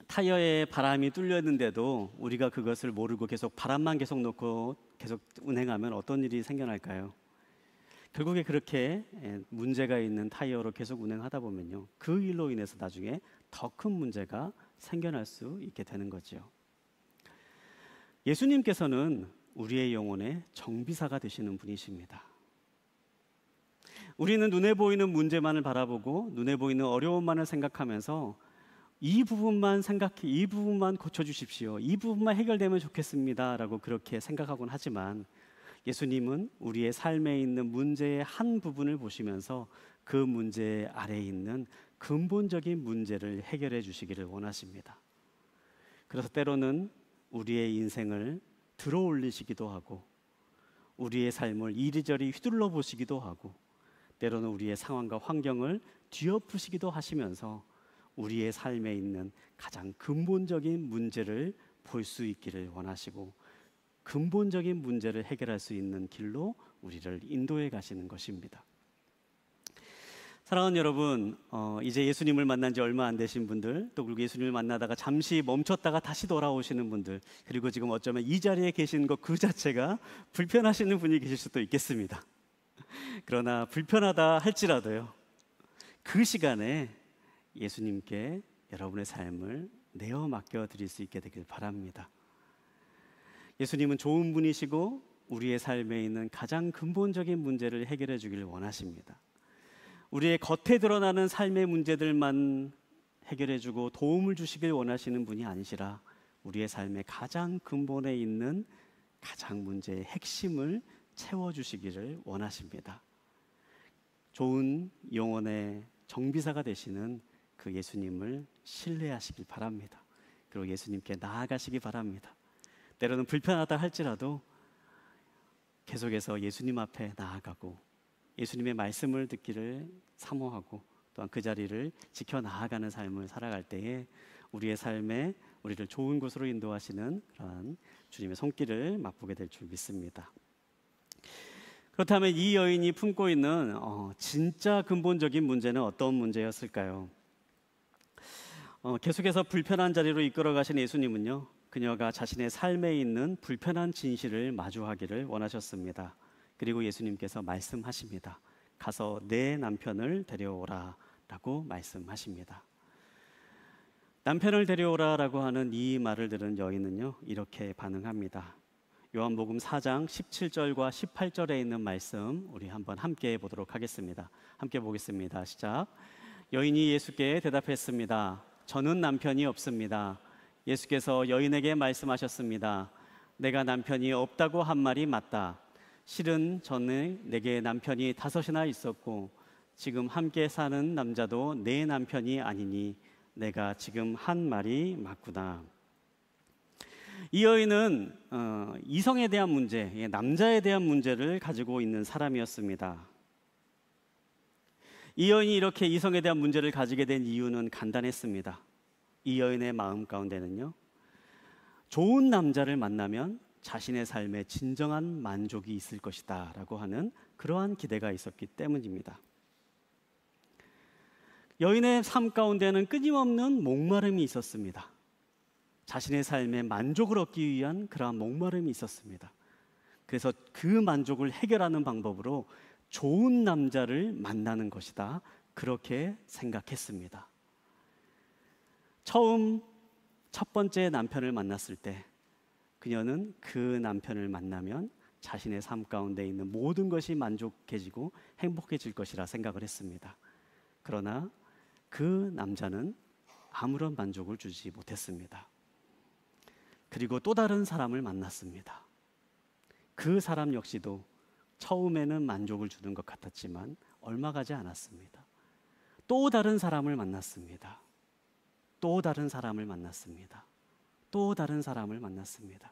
타이어에 바람이 뚫려 있는데도 우리가 그것을 모르고 계속 바람만 계속 넣고 계속 운행하면 어떤 일이 생겨날까요? 결국에 그렇게 문제가 있는 타이어로 계속 운행하다 보면요, 그 일로 인해서 나중에 더 큰 문제가 생겨날 수 있게 되는 거죠. 예수님께서는 우리의 영혼의 정비사가 되시는 분이십니다. 우리는 눈에 보이는 문제만을 바라보고 눈에 보이는 어려움만을 생각하면서 이 부분만 고쳐주십시오, 이 부분만 해결되면 좋겠습니다 라고 그렇게 생각하곤 하지만, 예수님은 우리의 삶에 있는 문제의 한 부분을 보시면서 그 문제 아래에 있는 근본적인 문제를 해결해 주시기를 원하십니다. 그래서 때로는 우리의 인생을 들어 올리시기도 하고 우리의 삶을 이리저리 휘둘러 보시기도 하고 때로는 우리의 상황과 환경을 뒤엎으시기도 하시면서 우리의 삶에 있는 가장 근본적인 문제를 볼 수 있기를 원하시고 근본적인 문제를 해결할 수 있는 길로 우리를 인도해 가시는 것입니다. 사랑하는 여러분, 이제 예수님을 만난 지 얼마 안 되신 분들, 또 그리고 예수님을 만나다가 잠시 멈췄다가 다시 돌아오시는 분들, 그리고 지금 어쩌면 이 자리에 계시는 것 그 자체가 불편하시는 분이 계실 수도 있겠습니다. 그러나 불편하다 할지라도요, 그 시간에 예수님께 여러분의 삶을 내어 맡겨 드릴 수 있게 되길 바랍니다. 예수님은 좋은 분이시고 우리의 삶에 있는 가장 근본적인 문제를 해결해 주기를 원하십니다. 우리의 겉에 드러나는 삶의 문제들만 해결해 주고 도움을 주시길 원하시는 분이 아니시라 우리의 삶의 가장 근본에 있는 가장 문제의 핵심을 채워주시기를 원하십니다. 좋은 영혼의 정비사가 되시는 그 예수님을 신뢰하시길 바랍니다. 그리고 예수님께 나아가시기 바랍니다. 때로는 불편하다 할지라도 계속해서 예수님 앞에 나아가고 예수님의 말씀을 듣기를 사모하고 또한 그 자리를 지켜 나아가는 삶을 살아갈 때에 우리의 삶에 우리를 좋은 곳으로 인도하시는 그러한 주님의 손길을 맛보게 될 줄 믿습니다. 그렇다면 이 여인이 품고 있는 진짜 근본적인 문제는 어떤 문제였을까요? 계속해서 불편한 자리로 이끌어 가신 예수님은요, 그녀가 자신의 삶에 있는 불편한 진실을 마주하기를 원하셨습니다. 그리고 예수님께서 말씀하십니다. 가서 내 남편을 데려오라 라고 말씀하십니다. 남편을 데려오라 라고 하는 이 말을 들은 여인은요, 이렇게 반응합니다. 요한복음 4장 17절과 18절에 있는 말씀 우리 한번 함께 보도록 하겠습니다. 함께 보겠습니다. 시작. 여인이 예수께 대답했습니다. 저는 남편이 없습니다. 예수께서 여인에게 말씀하셨습니다. 내가 남편이 없다고 한 말이 맞다. 실은 저는 내게 남편이 5이나 있었고 지금 함께 사는 남자도 내 남편이 아니니 내가 지금 한 말이 맞구나. 이 여인은 이성에 대한 문제, 남자에 대한 문제를 가지고 있는 사람이었습니다. 이 여인이 이렇게 이성에 대한 문제를 가지게 된 이유는 간단했습니다. 이 여인의 마음 가운데는요, 좋은 남자를 만나면 자신의 삶에 진정한 만족이 있을 것이다 라고 하는 그러한 기대가 있었기 때문입니다. 여인의 삶 가운데는 끊임없는 목마름이 있었습니다. 자신의 삶에 만족을 얻기 위한 그러한 목마름이 있었습니다. 그래서 그 만족을 해결하는 방법으로 좋은 남자를 만나는 것이다, 그렇게 생각했습니다. 처음 첫 번째 남편을 만났을 때 그녀는 그 남편을 만나면 자신의 삶 가운데 있는 모든 것이 만족해지고 행복해질 것이라 생각을 했습니다. 그러나 그 남자는 아무런 만족을 주지 못했습니다. 그리고 또 다른 사람을 만났습니다. 그 사람 역시도 처음에는 만족을 주는 것 같았지만 얼마 가지 않았습니다. 또 다른 사람을 만났습니다. 또 다른 사람을 만났습니다. 또 다른 사람을 만났습니다.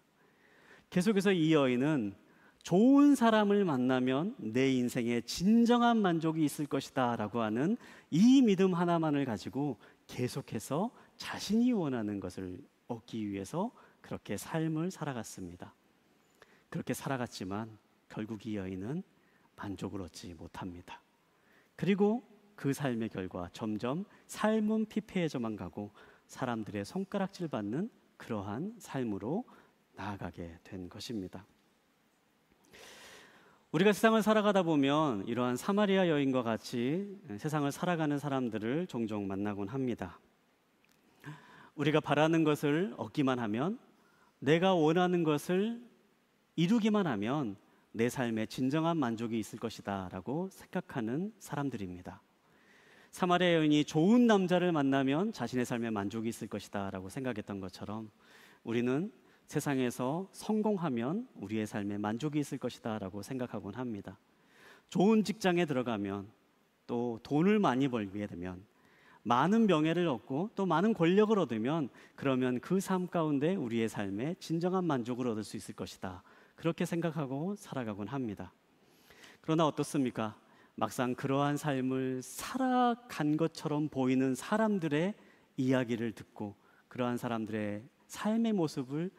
계속해서 이 여인은 좋은 사람을 만나면 내 인생에 진정한 만족이 있을 것이다 라고 하는 이 믿음 하나만을 가지고 계속해서 자신이 원하는 것을 얻기 위해서 그렇게 삶을 살아갔습니다. 그렇게 살아갔지만 결국 이 여인은 만족을 얻지 못합니다. 그리고 그 삶의 결과 점점 삶은 피폐해져만 가고 사람들의 손가락질 받는 그러한 삶으로 나아가게 된 것입니다. 우리가 세상을 살아가다 보면 이러한 사마리아 여인과 같이 세상을 살아가는 사람들을 종종 만나곤 합니다. 우리가 바라는 것을 얻기만 하면, 내가 원하는 것을 이루기만 하면 내 삶에 진정한 만족이 있을 것이다 라고 생각하는 사람들입니다. 사마리아 여인이 좋은 남자를 만나면 자신의 삶에 만족이 있을 것이다 라고 생각했던 것처럼 우리는 세상에서 성공하면 우리의 삶에 만족이 있을 것이다 라고 생각하곤 합니다. 좋은 직장에 들어가면, 또 돈을 많이 벌게 되면, 많은 명예를 얻고 또 많은 권력을 얻으면 그러면 그 삶 가운데 우리의 삶에 진정한 만족을 얻을 수 있을 것이다. 그렇게 생각하고 살아가곤 합니다. 그러나 어떻습니까? 막상 그러한 삶을 살아간 것처럼 보이는 사람들의 이야기를 듣고 그러한 사람들의 삶의 모습을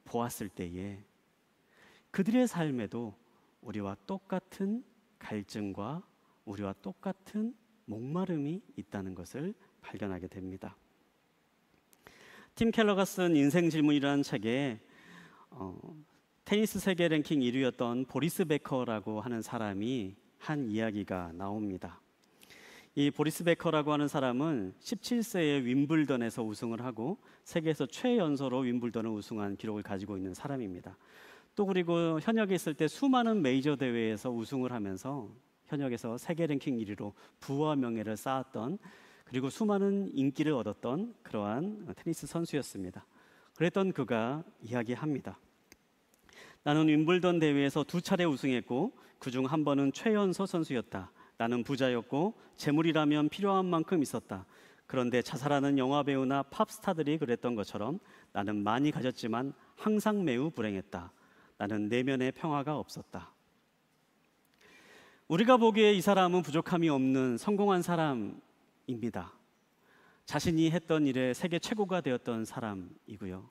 보았을 때에 그들의 삶에도 우리와 똑같은 갈증과 우리와 똑같은 목마름이 있다는 것을 발견하게 됩니다. 팀 켈러가 쓴 인생 질문이라는 책에 테니스 세계 랭킹 1위였던 보리스 베커라고 하는 사람이 한 이야기가 나옵니다. 이 보리스 베커라고 하는 사람은 17세에 윈블던에서 우승을 하고 세계에서 최연소로 윈블던을 우승한 기록을 가지고 있는 사람입니다. 또 그리고 현역에 있을 때 수많은 메이저 대회에서 우승을 하면서 현역에서 세계 랭킹 1위로 부와 명예를 쌓았던, 그리고 수많은 인기를 얻었던 그러한 테니스 선수였습니다. 그랬던 그가 이야기합니다. 나는 윈블던 대회에서 2차례 우승했고 그중 한 번은 최연소 선수였다. 나는 부자였고 재물이라면 필요한 만큼 있었다. 그런데 자살하는 영화배우나 팝스타들이 그랬던 것처럼 나는 많이 가졌지만 항상 매우 불행했다. 나는 내면에 평화가 없었다. 우리가 보기에 이 사람은 부족함이 없는 성공한 사람입니다. 자신이 했던 일에 세계 최고가 되었던 사람이고요.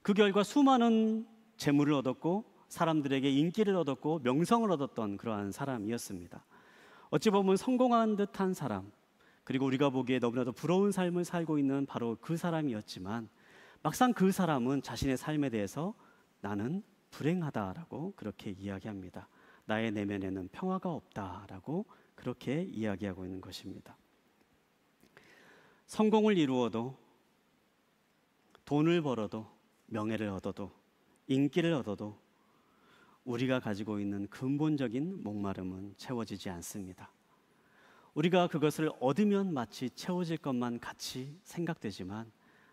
그 결과 수많은 재물을 얻었고 사람들에게 인기를 얻었고 명성을 얻었던 그러한 사람이었습니다. 어찌 보면 성공한 듯한 사람, 그리고 우리가 보기에 너무나도 부러운 삶을 살고 있는 바로 그 사람이었지만 막상 그 사람은 자신의 삶에 대해서 나는 불행하다라고 그렇게 이야기합니다. 나의 내면에는 평화가 없다라고 그렇게 이야기하고 있는 것입니다. 성공을 이루어도, 돈을 벌어도, 명예를 얻어도, 인기를 얻어도 우리가 가지고 있는 근본적인 목마름은 채워지지 않습니다. 우리가 그것을 얻으면 마치 채워질 것만 같이 생각되지만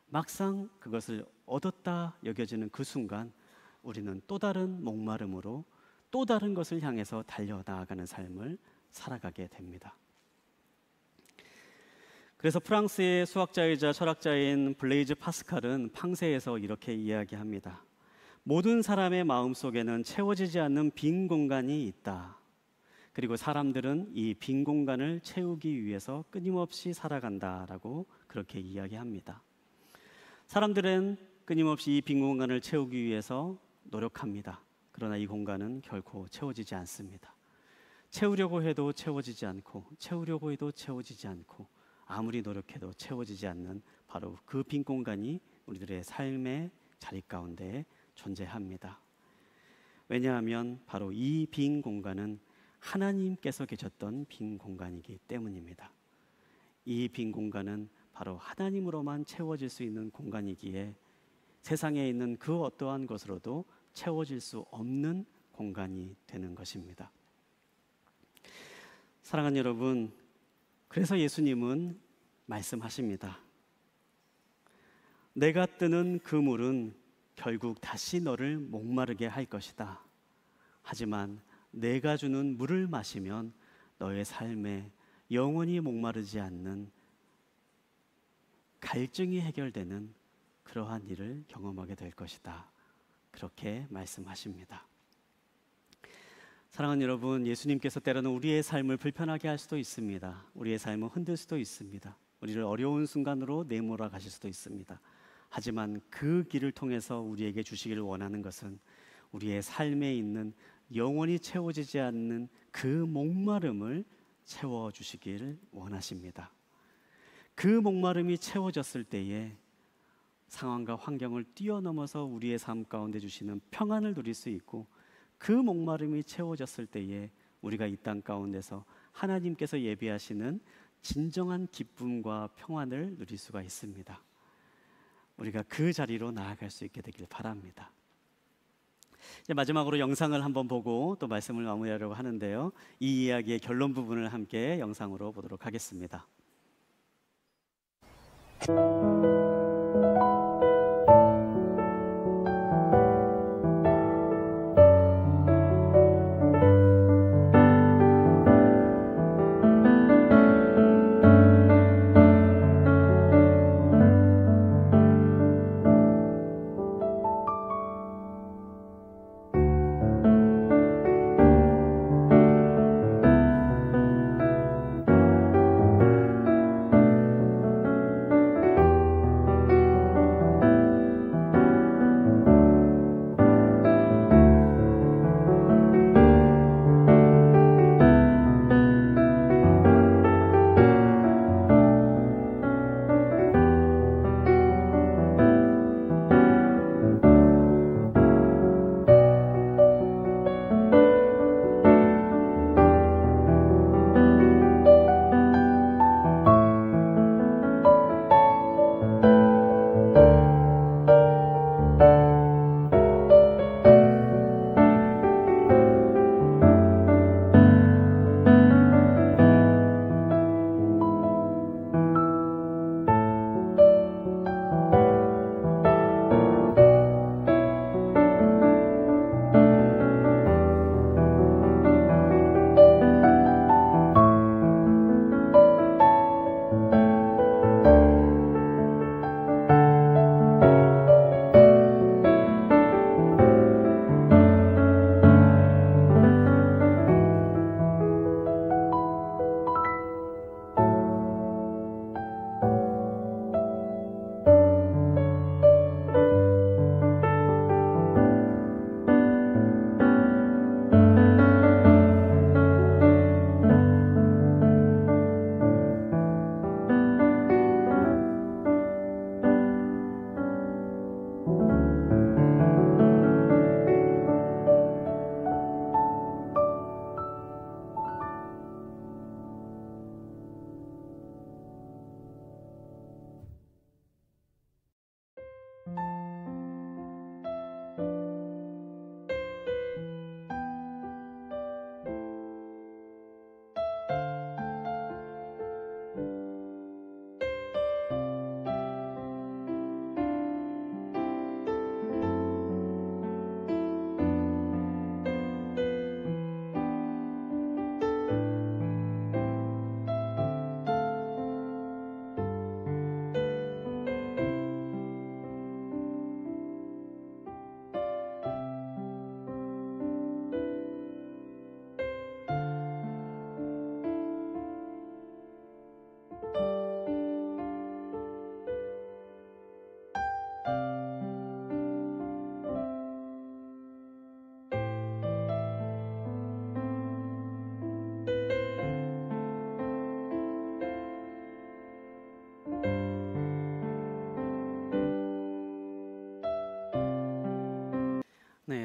막상 그것을 얻었다 여겨지는 그 순간 우리는 또 다른 목마름으로 또 다른 것을 향해서 달려나가는 삶을 살아가게 됩니다. 그래서 프랑스의 수학자이자 철학자인 블레이즈 파스칼은 팡세에서 이렇게 이야기합니다. 모든 사람의 마음속에는 채워지지 않는 빈 공간이 있다. 그리고 사람들은 이 빈 공간을 채우기 위해서 끊임없이 살아간다라고 그렇게 이야기합니다. 사람들은 끊임없이 이 빈 공간을 채우기 위해서 노력합니다. 그러나 이 공간은 결코 채워지지 않습니다. 채우려고 해도 채워지지 않고, 채우려고 해도 채워지지 않고, 아무리 노력해도 채워지지 않는 바로 그 빈 공간이 우리들의 삶의 자리 가운데 존재합니다. 왜냐하면 바로 이 빈 공간은 하나님께서 계셨던 빈 공간이기 때문입니다. 이 빈 공간은 바로 하나님으로만 채워질 수 있는 공간이기에 세상에 있는 그 어떠한 것으로도 채워질 수 없는 공간이 되는 것입니다. 사랑하는 여러분, 그래서 예수님은 말씀하십니다. 내가 뜨는 그 물은 결국 다시 너를 목마르게 할 것이다. 하지만 내가 주는 물을 마시면 너의 삶에 영원히 목마르지 않는 갈증이 해결되는 그러한 일을 경험하게 될 것이다. 그렇게 말씀하십니다. 사랑하는 여러분, 예수님께서 때로는 우리의 삶을 불편하게 할 수도 있습니다. 우리의 삶을 흔들 수도 있습니다. 우리를 어려운 순간으로 내몰아 가실 수도 있습니다. 하지만 그 길을 통해서 우리에게 주시기를 원하는 것은 우리의 삶에 있는 영원히 채워지지 않는 그 목마름을 채워주시기를 원하십니다. 그 목마름이 채워졌을 때에 상황과 환경을 뛰어넘어서 우리의 삶 가운데 주시는 평안을 누릴 수 있고, 그 목마름이 채워졌을 때에 우리가 이 땅 가운데서 하나님께서 예비하시는 진정한 기쁨과 평안을 누릴 수가 있습니다. 우리가 그 자리로 나아갈 수 있게 되길 바랍니다. 이제 마지막으로 영상을 한번 보고 또 말씀을 마무리하려고 하는데요. 이 이야기의 결론 부분을 함께 영상으로 보도록 하겠습니다.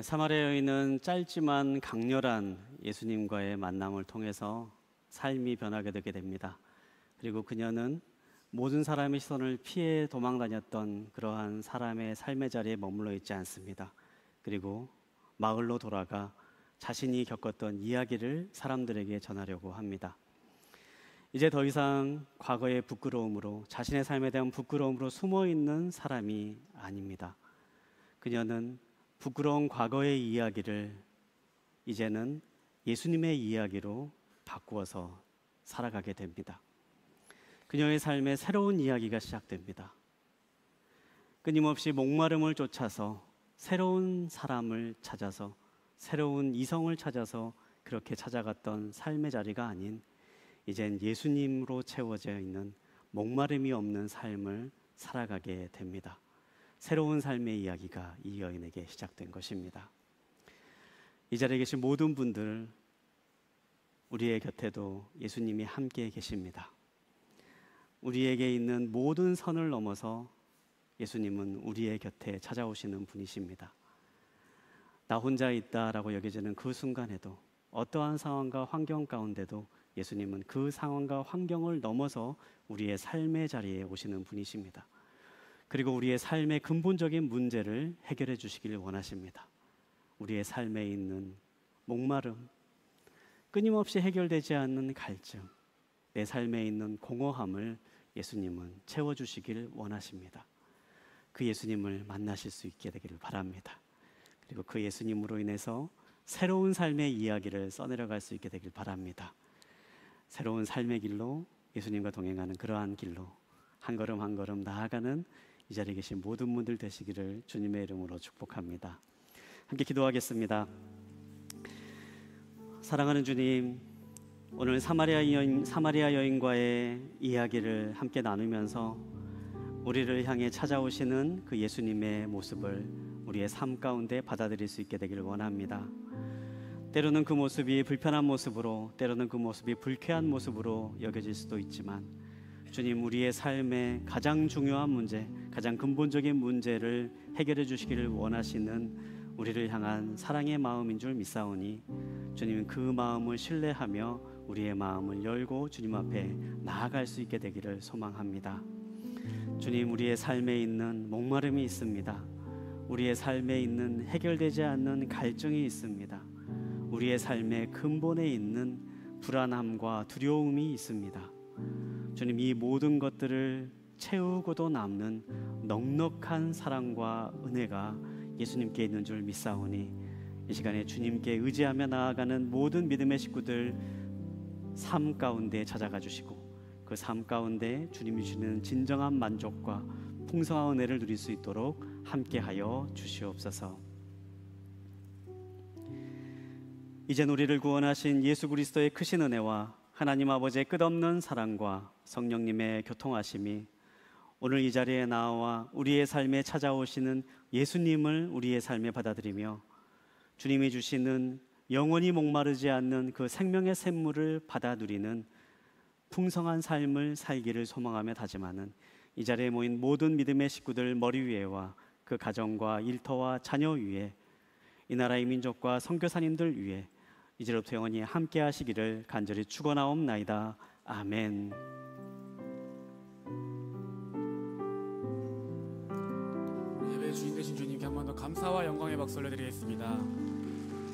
사마리아 여인은 짧지만 강렬한 예수님과의 만남을 통해서 삶이 변하게 되게 됩니다. 그리고 그녀는 모든 사람의 시선을 피해 도망다녔던 그러한 사람의 삶의 자리에 머물러 있지 않습니다. 그리고 마을로 돌아가 자신이 겪었던 이야기를 사람들에게 전하려고 합니다. 이제 더 이상 과거의 부끄러움으로, 자신의 삶에 대한 부끄러움으로 숨어있는 사람이 아닙니다. 그녀는 부끄러운 과거의 이야기를 이제는 예수님의 이야기로 바꾸어서 살아가게 됩니다. 그녀의 삶에 새로운 이야기가 시작됩니다. 끊임없이 목마름을 쫓아서 새로운 사람을 찾아서 새로운 이성을 찾아서 그렇게 찾아갔던 삶의 자리가 아닌 이젠 예수님으로 채워져 있는 목마름이 없는 삶을 살아가게 됩니다. 새로운 삶의 이야기가 이 여인에게 시작된 것입니다. 이 자리에 계신 모든 분들, 우리의 곁에도 예수님이 함께 계십니다. 우리에게 있는 모든 선을 넘어서 예수님은 우리의 곁에 찾아오시는 분이십니다. 나 혼자 있다라고 여겨지는 그 순간에도, 어떠한 상황과 환경 가운데도 예수님은 그 상황과 환경을 넘어서 우리의 삶의 자리에 오시는 분이십니다. 그리고 우리의 삶의 근본적인 문제를 해결해 주시길 원하십니다. 우리의 삶에 있는 목마름, 끊임없이 해결되지 않는 갈증, 내 삶에 있는 공허함을 예수님은 채워주시길 원하십니다. 그 예수님을 만나실 수 있게 되기를 바랍니다. 그리고 그 예수님으로 인해서 새로운 삶의 이야기를 써내려갈 수 있게 되길 바랍니다. 새로운 삶의 길로, 예수님과 동행하는 그러한 길로 한 걸음 한 걸음 나아가는 이 자리에 계신 모든 분들 되시기를 주님의 이름으로 축복합니다. 함께 기도하겠습니다. 사랑하는 주님, 오늘 사마리아 여인과의 이야기를 함께 나누면서 우리를 향해 찾아오시는 그 예수님의 모습을 우리의 삶 가운데 받아들일 수 있게 되기를 원합니다. 때로는 그 모습이 불편한 모습으로, 때로는 그 모습이 불쾌한 모습으로 여겨질 수도 있지만, 주님, 우리의 삶의 가장 중요한 문제, 가장 근본적인 문제를 해결해 주시기를 원하시는 우리를 향한 사랑의 마음인 줄 믿사오니 주님, 그 마음을 신뢰하며 우리의 마음을 열고 주님 앞에 나아갈 수 있게 되기를 소망합니다. 주님, 우리의 삶에 있는 목마름이 있습니다. 우리의 삶에 있는 해결되지 않는 갈증이 있습니다. 우리의 삶의 근본에 있는 불안함과 두려움이 있습니다. 주님, 이 모든 것들을 채우고도 남는 넉넉한 사랑과 은혜가 예수님께 있는 줄 믿사오니 이 시간에 주님께 의지하며 나아가는 모든 믿음의 식구들 삶 가운데 찾아가 주시고, 그 삶 가운데 주님이 주시는 진정한 만족과 풍성한 은혜를 누릴 수 있도록 함께하여 주시옵소서. 이젠 우리를 구원하신 예수 그리스도의 크신 은혜와 하나님 아버지의 끝없는 사랑과 성령님의 교통하심이 오늘 이 자리에 나와 우리의 삶에 찾아오시는 예수님을 우리의 삶에 받아들이며 주님이 주시는 영원히 목마르지 않는 그 생명의 샘물을 받아 누리는 풍성한 삶을 살기를 소망하며 다짐하는 이 자리에 모인 모든 믿음의 식구들 머리 위에와 그 가정과 일터와 자녀 위에, 이 나라의 민족과 선교사님들 위에 이제로부터 영원히 함께 하시기를 간절히 축원하옵나이다. 아멘. 예배 주인 되신 주님께 한 번 더 감사와 영광의 박수 올려드리겠습니다.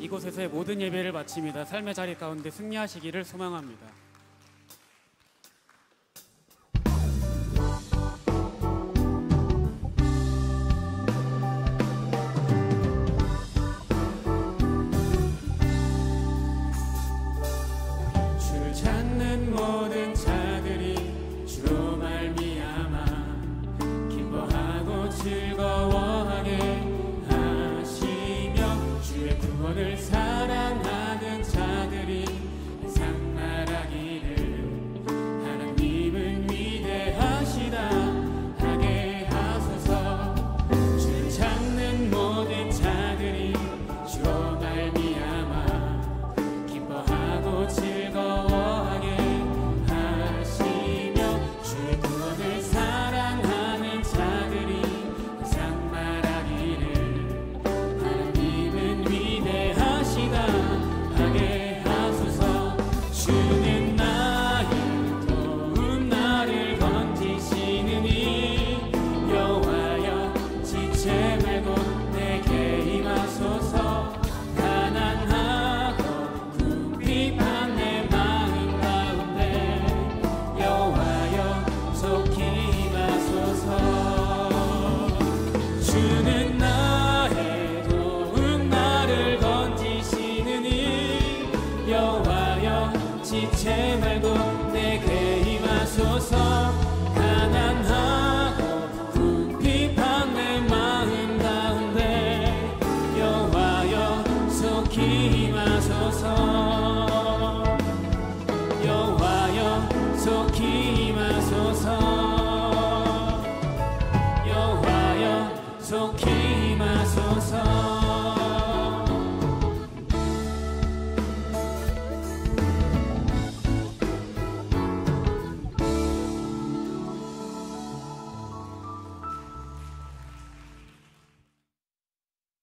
이곳에서의 모든 예배를 마칩니다. 삶의 자리 가운데 승리하시기를 소망합니다. 하나님은 지체 말고 내게 임하소서. 가난하고 궁핍한 내 마음 가운데 여호와여 속히 임하소서. 여호와여 속히 임하소서. 여호와여 속히